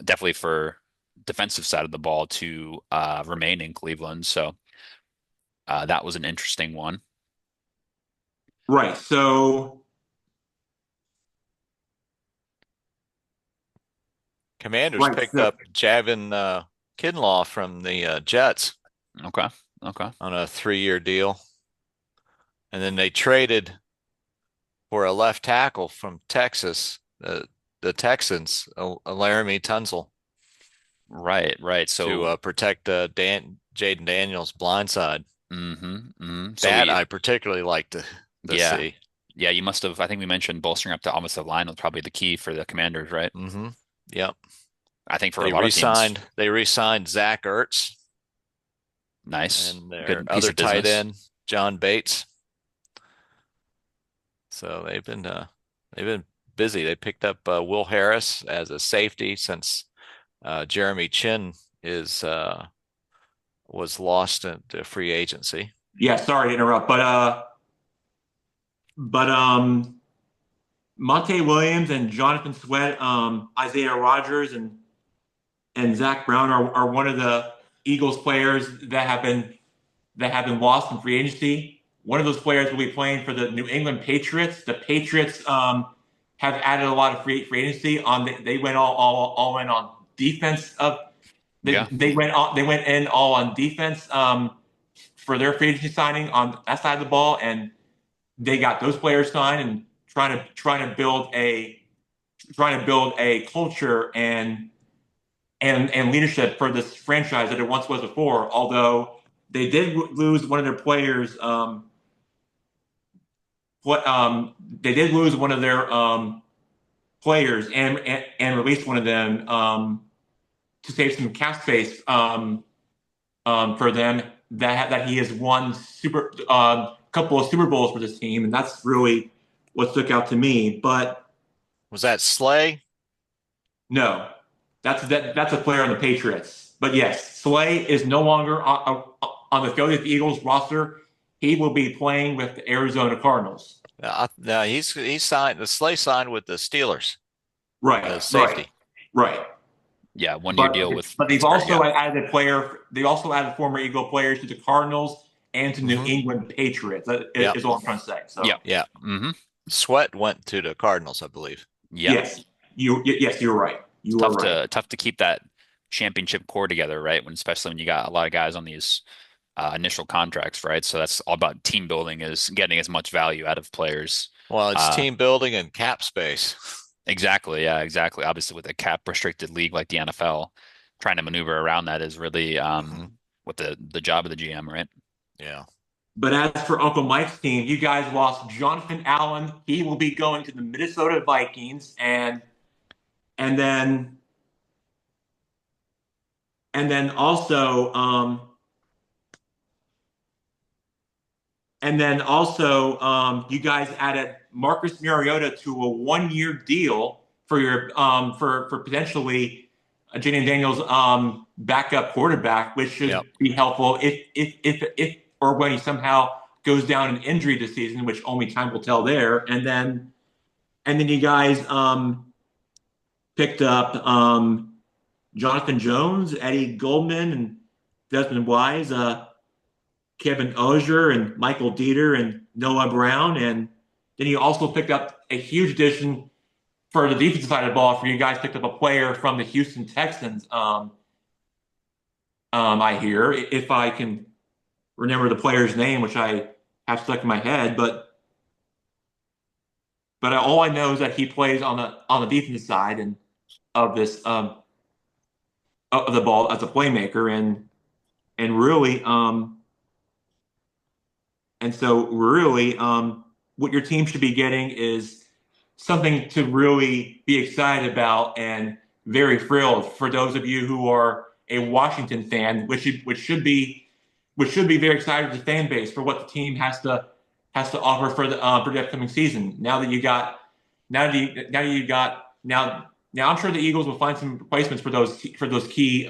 A: definitely for defensive side of the ball to remain in Cleveland. So that was an interesting one.
D: right.
C: Commanders
D: Right.
C: picked
D: So
C: up Javin Kinlaw from the Jets
A: Okay. Okay.
C: on a 3 year deal. And then they traded for a left tackle from Texas, the Texans, Laramie Tunsil,
A: Right. Right.
C: to
A: So,
C: protect Jaden Daniels' blindside.
A: hmm. So
C: That I particularly like to
A: yeah.
C: see.
A: Yeah, you must have. I think we mentioned bolstering up the offensive line was probably the key for the Commanders, right?
C: Mm-hmm. Yep.
A: I think for a
C: They
A: lot of teams,
C: re-signed they re-signed Zach Ertz
A: nice,
C: and their
A: good piece
C: other
A: of
C: tight
A: business.
C: end, John Bates. So they've been busy. They picked up Will Harris as a safety since Jeremy Chin is was lost into free agency.
D: Yeah, sorry to interrupt, but Monte Williams and Jonathan Sweat, Isaiah Rogers and Zach Brown are one of the Eagles players that have been lost in free agency. One of those players will be playing for the New England Patriots. The Patriots have added a lot of free agency on. They went all in on defense.
A: Yeah,
D: They went in all on defense for their free agency signing on that side of the ball, and they got those players signed and trying to build a culture and leadership for this franchise that it once was before. Although they did lose one of their players, they did lose one of their players and release one of them to save some cap space for them. That he has won super couple of Super Bowls for this team, and that's really what stuck out to me. But
C: Was that Slay?
D: no, that's a player on the Patriots. But yes, Slay is no longer on the Philadelphia Eagles roster. He will be playing with the Arizona Cardinals.
C: No, he's signed. The Slay signed with the Steelers as
D: Right, right,
C: safety.
D: right.
A: yeah, 1 year deal with
D: But they've
A: Pittsburgh.
D: also
A: Yeah,
D: added a player. They also added former Eagle players to the Cardinals and to New
C: Mm-hmm.
D: England Patriots. That
C: Yeah,
D: is all I'm trying to say.
A: yeah,
D: So
C: yeah.
A: hmm
C: Sweat went to the Cardinals, I believe.
A: yeah.
D: yes, you're right.
A: It's
D: You are right.
A: tough to keep that championship core together, right? When especially when you got a lot of guys on these initial contracts, right? So that's all about team building is getting as much value out of players.
C: Well, it's
A: Uh,
C: team building and cap space.
A: exactly, yeah, exactly. Obviously, with a cap restricted league like the NFL, trying to maneuver around that is really
C: Mm-hmm.
A: what the job of the GM, right?
C: Yeah.
D: But as for Uncle Mike's team, you guys lost Jonathan Allen. He will be going to the Minnesota Vikings, and then and then also you guys added Marcus Mariota to a 1 year deal for your for potentially Jaden Daniels backup quarterback, which
C: Yep.
D: should be helpful if or when he somehow goes down in injury this season, which only time will tell there. And then you guys picked up Jonathan Jones, Eddie Goldman, and Desmond Wise. Kevin Ozier and Michael Dieter and Noah Brown. And then you also picked up a huge addition for the defensive side of the ball for you guys picked up a player from the Houston Texans. I hear if I can remember the player's name, which I have stuck in my head, but all I know is that he plays on the defensive side and of this of the ball as a playmaker and really and so really what your team should be getting is something to really be excited about and very thrilled for those of you who are a Washington fan, which should be very excited to the fan base for what the team has to offer for the upcoming season. Now that you got now I'm sure the Eagles will find some replacements for those key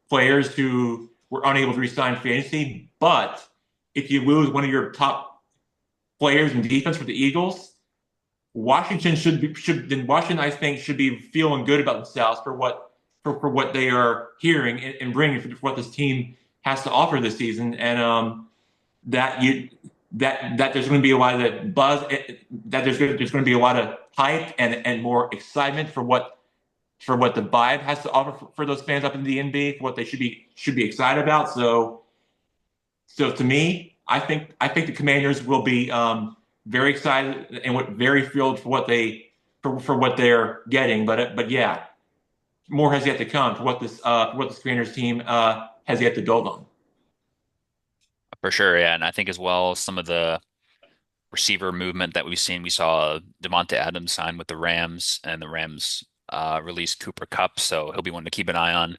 D: players who were unable to resign free agency. But if you lose one of your top players in defense for the Eagles, Washington I think should be feeling good about themselves for what they are hearing and bringing for what this team has to offer this season, and that you that there's going to be a lot of that buzz, that there's going to be a lot of hype and more excitement for what the vibe has to offer for those fans up in the NBA, for what they should be excited about. So to me, I think the Commanders will be very excited and very thrilled for for what they're getting. But yeah, more has yet to come for what this Commanders team has yet to build on.
A: For sure, yeah. And I think as well some of the receiver movement that we've seen. We saw Devonta Adams sign with the Rams, and the Rams released Cooper Kupp, so he'll be one to keep an eye on.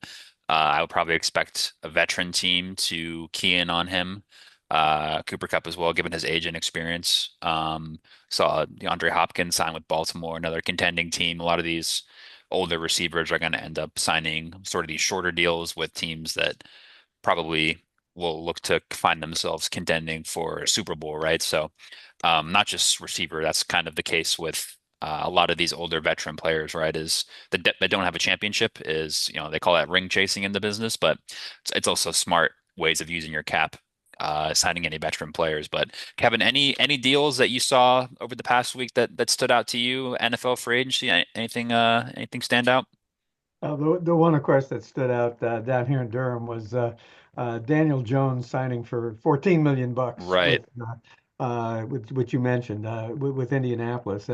A: I would probably expect a veteran team to key in on him. Cooper Kupp as well, given his age and experience. Saw DeAndre Hopkins sign with Baltimore, another contending team. A lot of these older receivers are going to end up signing sort of these shorter deals with teams that probably will look to find themselves contending for a Super Bowl, right? So, not just receiver. That's kind of the case with a lot of these older veteran players, right? Is that don't have a championship is, they call that ring chasing in the business, but it's also smart ways of using your cap, signing any veteran players. But Kevin, any deals that you saw over the past week that stood out to you? NFL free agency, anything stand out?
B: The one, of course, that stood out down here in Durham was Daniel Jones signing for 14 million bucks
A: Right.
B: with which you mentioned with Indianapolis,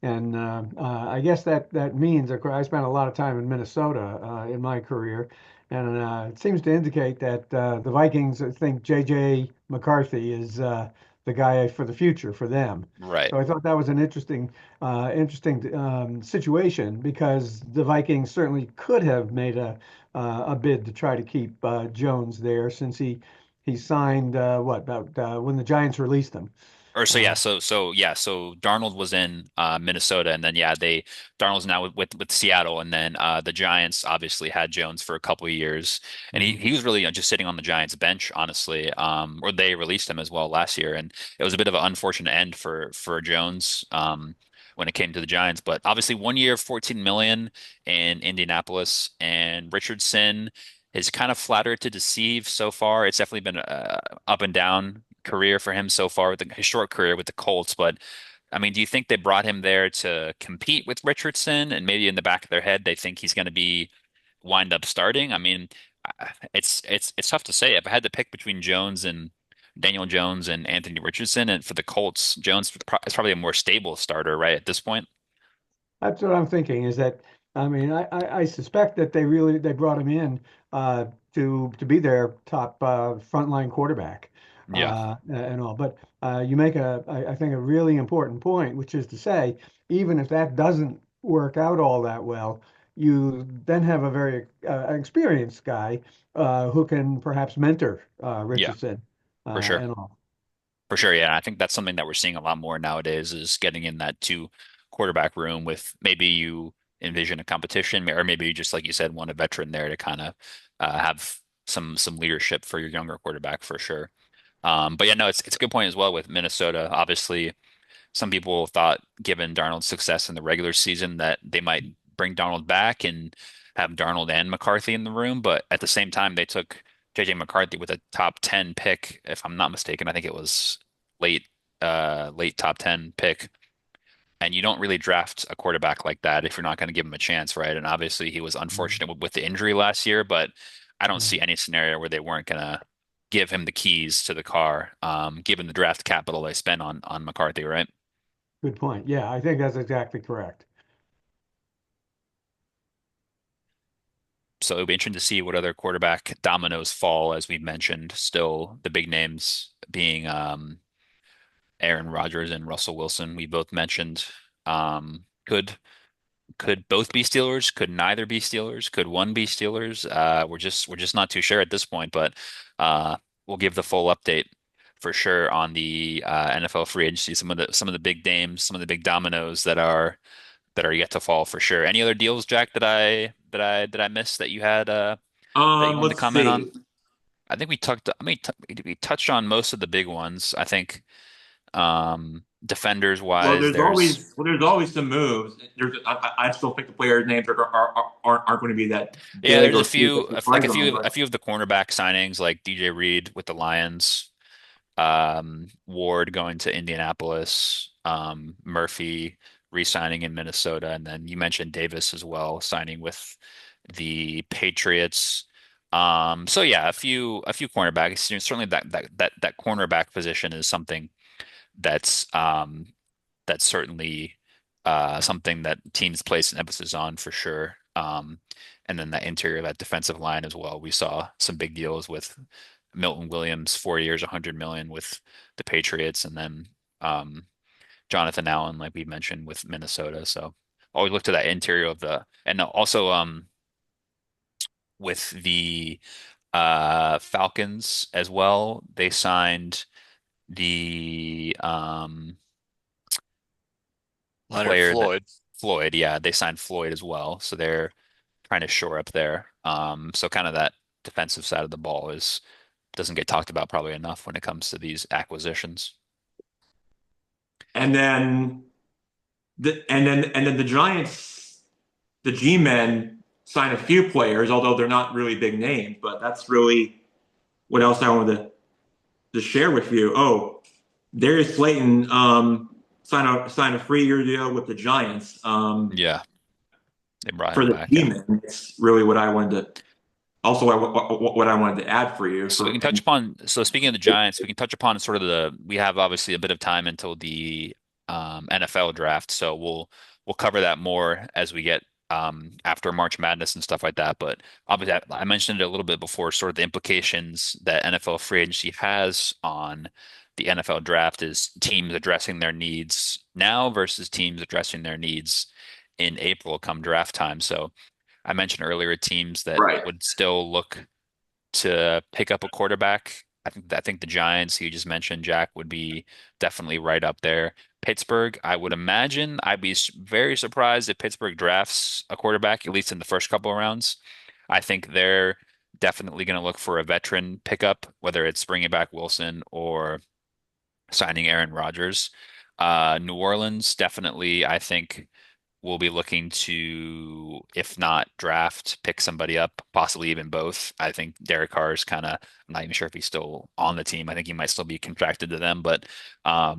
B: and I guess that means, of course, I spent a lot of time in Minnesota in my career, and it seems to indicate that the Vikings think J.J. McCarthy is the guy for the future for them.
A: Right.
B: So I thought that was an interesting situation because the Vikings certainly could have made a bid to try to keep Jones there since he signed what about when the Giants released him.
A: Or so yeah,
B: Uh,
A: so Darnold was in Minnesota, and then yeah, they Darnold's now with Seattle, and then the Giants obviously had Jones for a couple of years, and he
B: mhm,
A: he was really just sitting on the Giants bench, honestly. Or they released him as well last year, and it was a bit of an unfortunate end for Jones when it came to the Giants. But obviously, 1 year, 14 million in Indianapolis, and Richardson is kind of flattered to deceive so far. It's definitely been up and down career for him so far with his short career with the Colts. But I mean, do you think they brought him there to compete with Richardson, and maybe in the back of their head they think he's going to be wind up starting? I mean, it's tough to say. If I had to pick between Jones and Daniel Jones and Anthony Richardson, and for the Colts, Jones is probably a more stable starter, right, at this point.
B: That's what I'm thinking is that I mean I suspect that they brought him in to be their top frontline quarterback
A: Yeah,
B: and all. But you make I think a really important point, which is to say, even if that doesn't work out all that well, you then have a very experienced guy who can perhaps mentor
A: yeah,
B: Richardson
A: for sure.
B: and all.
A: For sure, yeah. And I think that's something that we're seeing a lot more nowadays is getting in that two quarterback room with maybe you envision a competition, or maybe you just like you said, want a veteran there to kind of have some leadership for your younger quarterback for sure. But yeah, no, it's a good point as well with Minnesota. Obviously, some people thought, given Darnold's success in the regular season, that they might bring Darnold back and have Darnold and McCarthy in the room. But at the same time, they took JJ McCarthy with a top 10 pick, if I'm not mistaken. I think it was late, late top 10 pick. And you don't really draft a quarterback like that if you're not going to give him a chance, right? And obviously, he was
B: Mhm.
A: unfortunate with the injury last year, but I don't
B: Mhm.
A: see any scenario where they weren't going to give him the keys to the car, given the draft capital they spent on McCarthy, right?
B: Good point. Yeah, I think that's exactly correct.
A: So it'll be interesting to see what other quarterback dominoes fall, as we mentioned. Still, the big names being Aaron Rodgers and Russell Wilson. We both mentioned could both be Steelers, could neither be Steelers, could one be Steelers. We're just not too sure at this point, but uh, we'll give the full update for sure on the NFL free agency. Some of the big names, some of the big dominoes that are yet to fall for sure. Any other deals, Jack, that I missed that you had that you wanted to
D: Let's
A: comment on?
D: see.
A: I think we touched on most of the big ones. I think defenders
D: Well,
A: wise, there's
D: there's always some moves. I still think the players' names aren't going to be that
A: yeah,
D: big
A: there's
D: or huge a
A: like
D: surprise on them.
A: a
D: But
A: few of the cornerback signings like DJ Reed with the Lions, Ward going to Indianapolis, Murphy re-signing in Minnesota, and then you mentioned Davis as well, signing with the Patriots. So yeah, a few cornerbacks. Certainly that cornerback position is something that's that's certainly something that teams place an emphasis on for sure. And then the interior of that defensive line as well. We saw some big deals with Milton Williams, 4 years, 100 million with the Patriots, and then Jonathan Allen, like we mentioned with Minnesota. So always look to that interior of the, and also with the Falcons as well. They signed the
C: Leonard
A: player that
C: Floyd.
A: Floyd. Yeah, they signed Floyd as well. So they're trying to shore up there. So kind of that defensive side of the ball is doesn't get talked about probably enough when it comes to these acquisitions.
D: And then the Giants, the G-men sign a few players, although they're not really big names. But that's really what else I wanted to share with you. Oh, Darius Slayton sign a 3-year deal with the Giants.
A: Yeah, they brought
D: For
A: him
D: the
A: back. Yeah.
D: G-men, it's really what I wanted to also what I wanted to add for you.
A: So we can touch upon, so speaking of the Giants, we can touch upon sort of we have obviously a bit of time until the NFL draft. So we'll cover that more as we get after March Madness and stuff like that. But obviously I mentioned it a little bit before, sort of the implications that NFL free agency has on the NFL draft is teams addressing their needs now versus teams addressing their needs in April come draft time. So I mentioned earlier teams that
D: Right.
A: would still look to pick up a quarterback. I think the Giants, you just mentioned, Jack, would be definitely right up there. Pittsburgh, I would imagine I'd be very surprised if Pittsburgh drafts a quarterback, at least in the first couple of rounds. I think they're definitely going to look for a veteran pickup, whether it's bringing back Wilson or signing Aaron Rodgers. New Orleans, definitely, I think we'll be looking to, if not draft, pick somebody up, possibly even both. I think Derek Carr is kind of, I'm not even sure if he's still on the team. I think he might still be contracted to them, but
C: So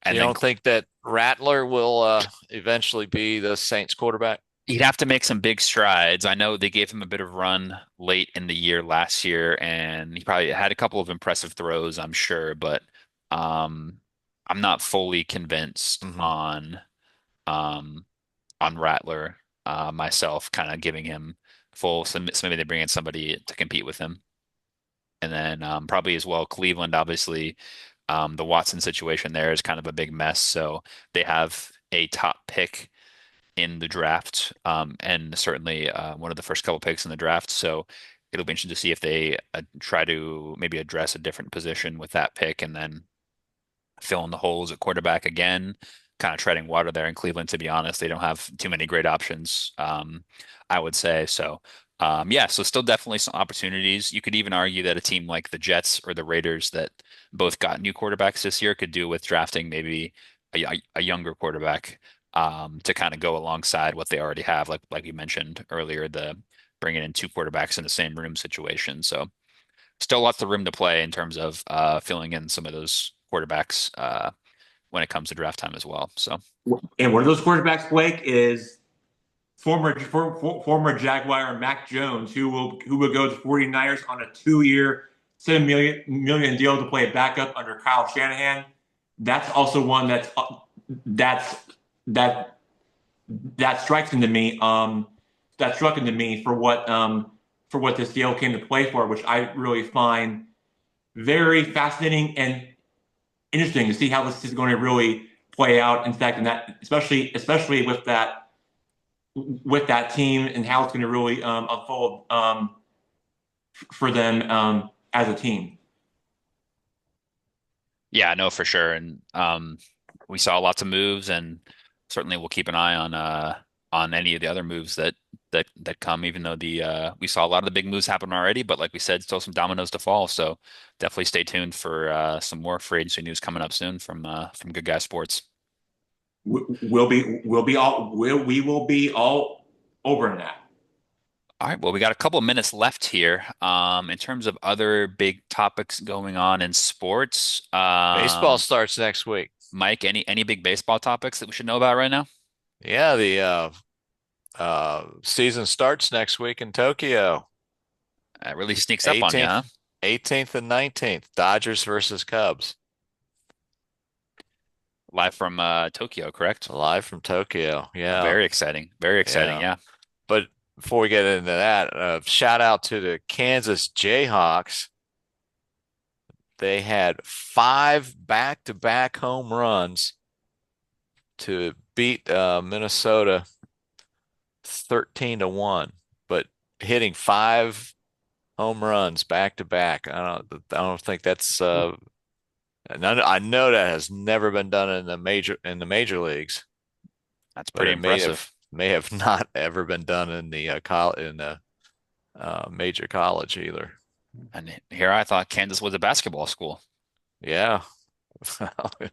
A: and
C: you
A: then
C: don't think that Rattler will eventually be the Saints quarterback?
A: he'd have to make some big strides. I know they gave him a bit of run late in the year last year, and he probably had a couple of impressive throws, I'm sure, but um, I'm not fully convinced
C: Hmm.
A: um, on Rattler myself, kind of giving him full. So maybe they bring in somebody to compete with him, and then probably as well Cleveland. Obviously, the Watson situation there is kind of a big mess. So they have a top pick in the draft, and certainly one of the first couple picks in the draft. So it'll be interesting to see if they try to maybe address a different position with that pick, and then fill in the holes at quarterback again, kind of treading water there in Cleveland, to be honest. They don't have too many great options, I would say. So, yeah, so still definitely some opportunities. You could even argue that a team like the Jets or the Raiders that both got new quarterbacks this year could do with drafting maybe a younger quarterback to kind of go alongside what they already have, like you mentioned earlier, the bringing in two quarterbacks in the same room situation. So still lots of room to play in terms of filling in some of those quarterbacks when it comes to draft time as well. So
D: And one of those quarterbacks, Blake, is former Jaguar Mac Jones, who will go to 49ers on a 2-year, $7 million deal to play a backup under Kyle Shanahan. That's also one that's that that strikes into me. That struck into me for what this deal came to play for, which I really find very fascinating and interesting to see how this is going to really play out. In fact, in that especially with that team and how it's going to really unfold for them as a team.
A: yeah, no, for sure. And we saw lots of moves, and certainly we'll keep an eye on any of the other moves that come. Even though the we saw a lot of the big moves happen already, but like we said, still some dominoes to fall. So definitely stay tuned for some more free agency news coming up soon from Good Guy Sports.
D: We will be all over that.
A: All right, well, we got a couple of minutes left here. In terms of other big topics going on in sports,
C: Baseball starts next week.
A: Mike, any big baseball topics that we should know about right now?
C: Yeah, the season starts next week in Tokyo.
A: It really sneaks up on you, huh?
C: 18th, 18th and 19th. Dodgers versus Cubs.
A: Live from Tokyo, correct?
C: Live from Tokyo. Yeah.
A: Very exciting. Very exciting.
C: Yeah.
A: Yeah.
C: But before we get into that, shout out to the Kansas Jayhawks. they had 5 back-to-back home runs to beat Minnesota 13-1, but hitting 5 home runs back to back. I don't think that's and I know that has never been done in the major leagues,
A: That's
C: but
A: pretty
C: it
A: impressive.
C: may have not ever been done in the major college either.
A: And here I thought Kansas was a basketball school.
C: Yeah.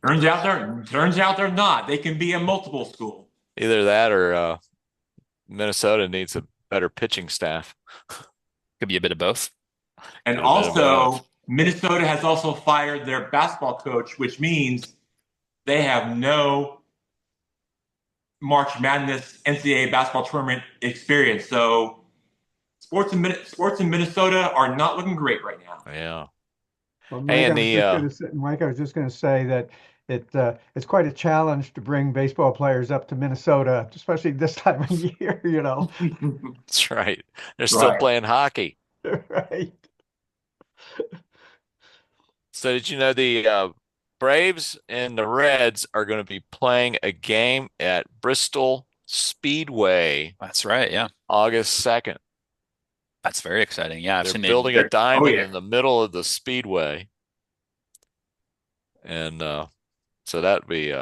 D: Turns out they're not. They can be a multiple school.
C: Either that or Minnesota needs a better pitching staff.
A: Could be a bit of both.
D: And
C: Could have been both.
D: also, Minnesota has also fired their basketball coach, which means they have no March Madness NCAA basketball tournament experience. So sports in Minnesota are not looking great right now.
C: Yeah.
B: Well,
C: Hey, and the
B: Mike, I was just going to say that it's quite a challenge to bring baseball players up to Minnesota, especially this time of year, you know.
C: that's right. They're still
D: Right.
C: playing hockey.
B: Right.
C: So did you know the Braves and the Reds are going to be playing a game at Bristol Speedway
A: That's right. Yeah.
C: August 2nd?
A: That's very exciting. Yeah. I've
C: They're
A: seen
C: building a
D: Oh
C: diamond
D: yeah.
C: in the middle of the speedway. And so that'd be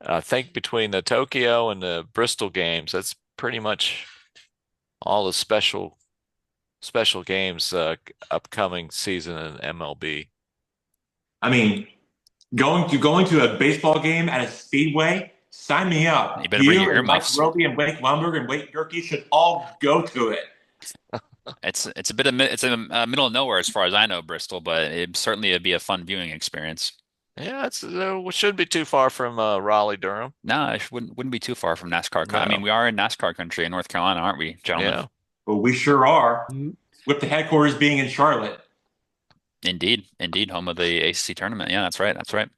C: I think between the Tokyo and the Bristol games, that's pretty much all the special games upcoming season in MLB.
D: I mean, going to a baseball game at a speedway, sign me
A: you
D: up.
A: better bring
D: You
A: your
D: and Mike
A: earmuffs.
D: Roby and Wake Lumberg and Wake Gerke should all go to it.
A: It's a bit of it's in the middle of nowhere as far as I know, Bristol, but it certainly would be a fun viewing experience.
C: Yeah, it's shouldn't be too far from Raleigh, Durham.
A: No, it wouldn't be too far from NASCAR. I mean,
C: No.
A: we are in NASCAR country in North Carolina, aren't we, gentlemen?
C: Yeah.
D: Well, we sure are.
B: Mhm.
D: With the headquarters being in Charlotte.
A: Indeed, indeed, home of the ACC tournament. Yeah, that's right. That's right.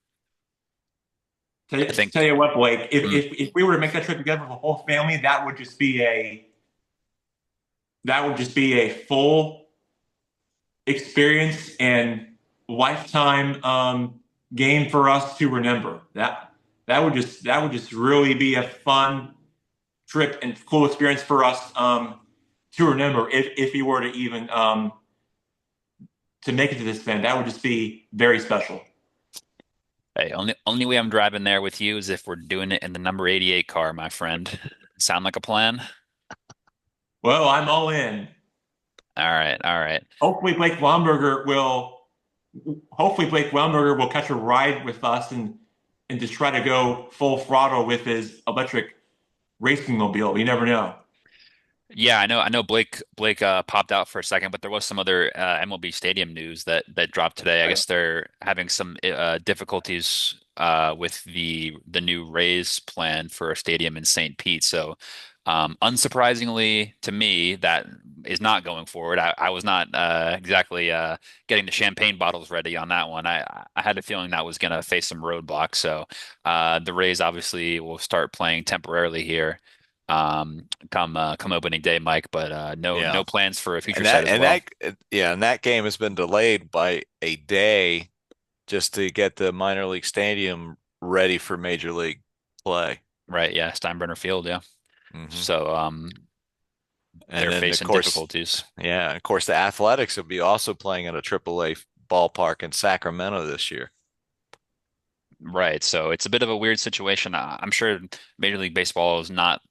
A: I think.
D: Tell you what, Blake,
A: mm,
D: if we were to make that trip together with the whole family, that would just be a full experience and lifetime game for us to remember. That would just really be a fun trip and cool experience for us to remember if we were to even to make it to this event. That would just be very special.
A: Hey, only way I'm driving there with you is if we're doing it in the number 88 car, my friend. Sound like a plan?
D: Well, I'm all in.
A: All right, all right.
D: Hopefully Blake Wamberger will catch a ride with us and just try to go full throttle with his electric racing mobile. You never know.
A: Yeah, I know Blake popped out for a second, but there was some other MLB Stadium news that dropped today. I guess they're having some difficulties with the new Rays plan for a stadium in St. Pete. So, unsurprisingly to me, that is not going forward. I was not exactly getting the champagne bottles ready on that one. I had a feeling that was going to face some roadblocks. So, the Rays obviously will start playing temporarily here come opening day, Mike, but
C: Yeah.
A: no plans for a future
C: And
A: set
C: that
A: as
C: and
A: well.
C: that yeah, and that game has been delayed by a day just to get the minor league stadium ready for major league play.
A: Right, yeah, Steinbrenner Field, yeah.
C: Hmm.
A: So
C: And
A: they're
C: then of
A: facing
C: course,
A: difficulties.
C: yeah, of course the Athletics will be also playing at a AAA ballpark in Sacramento this year.
A: Right. So it's a bit of a weird situation. I'm sure Major League Baseball is not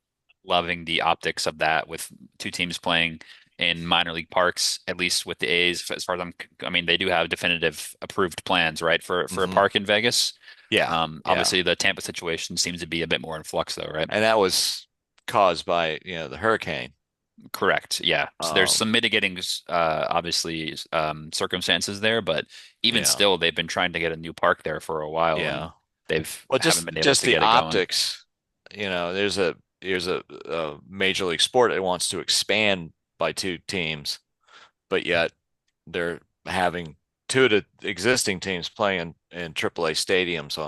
A: loving the optics of that with two teams playing in minor league parks, at least with the A's, as far as I mean, they do have definitive approved plans, right, for a
C: Hmm.
A: park in Vegas.
C: Yeah, yeah.
A: Obviously the Tampa situation seems to be a bit more in flux though, right?
C: And that was caused by, the hurricane.
A: Correct. Yeah. So there's
C: Um,
A: some mitigating, obviously, circumstances there, but even
C: yeah,
A: still, they've been trying to get a new park there for a while, and
C: yeah.
A: they've
C: Well,
A: haven't been able
C: just
A: to
C: the
A: get it going.
C: optics, there's a major league sport that wants to expand by 2 teams, but yet they're having 2 of the existing teams playing in AAA stadiums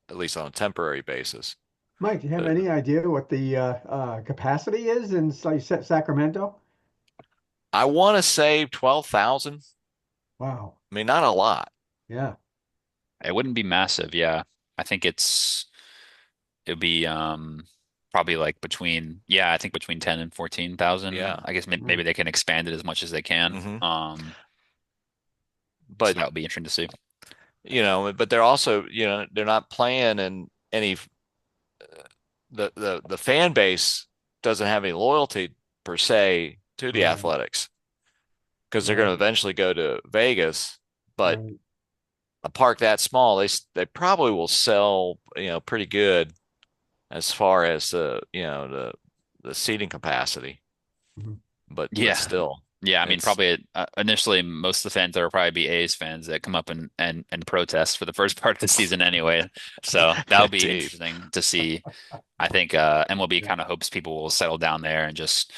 C: at least on a temporary basis.
B: Mike, do you have
C: But
B: any idea what the capacity is in Sacramento?
C: I want to say 12,000,
B: Wow.
C: I mean, not a lot.
B: Yeah.
A: It wouldn't be massive, yeah. I think it'd be probably like I think between 10 and 14,000.
C: Yeah.
A: I guess
B: Mm,
A: maybe they can expand it as much as they can.
C: hmm
A: So
C: But,
A: that would be interesting to see.
C: but they're also, they're not playing in any the fan base doesn't have any loyalty per se to the
B: right.
C: Athletics because they're going to
B: Right.
C: eventually go to Vegas. But
B: Right.
C: a park that small, they probably will sell, pretty good as far as the seating capacity.
B: Mhm.
C: But
A: Yeah.
C: still,
A: Yeah, I mean,
C: it's
A: probably initially most of the fans there will probably be A's fans that come up and protest for the first part of the season anyway. So that'll be
C: indeed.
A: interesting to see. I think MLB
B: Yeah.
A: kind of hopes people will settle down there and just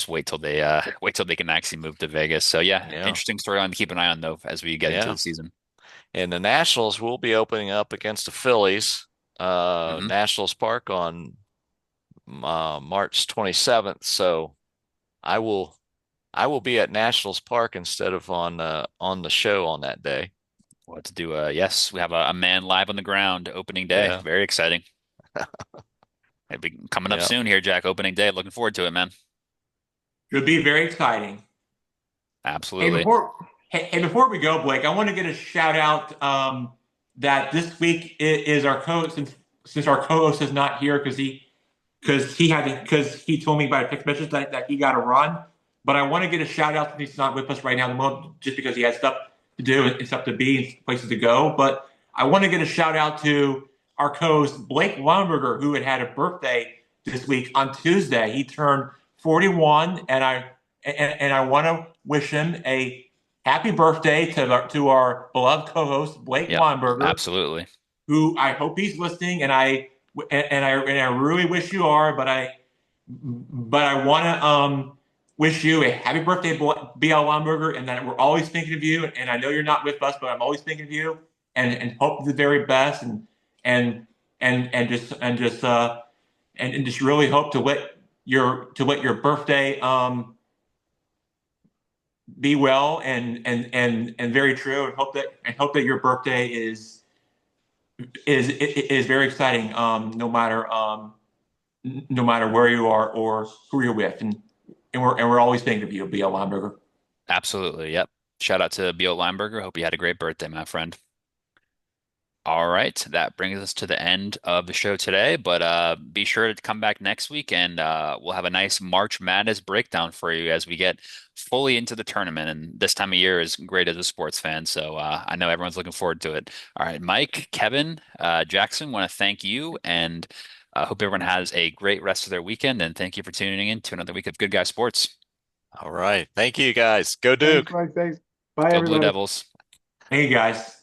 A: wait till they wait till they can actually move to Vegas. So yeah,
C: Yeah,
A: interesting storyline to keep an eye on though as we get into
C: yeah.
A: the season.
C: And the Nationals will be opening up against the Phillies,
A: Hmm.
C: Nationals Park on March 27th. So I will I will be at Nationals Park instead of on the show on that day.
A: We'll have to do yes, we have a man live on the ground opening day.
C: Yeah,
A: Very exciting. It'll be coming up
C: yeah.
A: soon here, Jack. Opening day. Looking forward to it, man.
D: Should be very exciting. Hey,
A: Absolutely.
D: before before we go, Blake, I want to get a shout out that this week is our co since our co-host is not here because he told me by a text message that he got to run. But I want to get a shout out since he's not with us right now, just because he has stuff to do and stuff to be and places to go. But I want to get a shout out to our co-host Blake Weinberger, who had a birthday this week on Tuesday. He turned 41, and I want to wish him a happy birthday to our beloved co-host Blake
A: Yep.
D: Weinberger,
A: Absolutely.
D: who I hope he's listening, and I really wish you are, but I want to wish you a happy birthday, BL Weinberger, and that we're always thinking of you. And I know you're not with us, but I'm always thinking of you, and hope the very best, and and just really hope to let your birthday be well and very true, and hope that your birthday is very exciting, no matter where you are or who you're with, and we're always thinking of you, B.L. Weinberger.
A: Absolutely. Yep. Shout out to Beal Lineberger. Hope you had a great birthday, my friend. All right, that brings us to the end of the show today, but be sure to come back next week and we'll have a nice March Madness breakdown for you as we get fully into the tournament. And this time of year is great as a sports fan, so I know everyone's looking forward to it. All right, Mike, Kevin, Jackson, want to thank you and hope everyone has a great rest of their weekend. And thank you for tuning in to another week of Good Guy Sports.
C: All right. Thank you guys. Go
B: Thanks,
C: Duke.
B: Mike. Thanks. Bye,
A: Go Blue
B: everybody.
A: Devils.
D: Hey guys.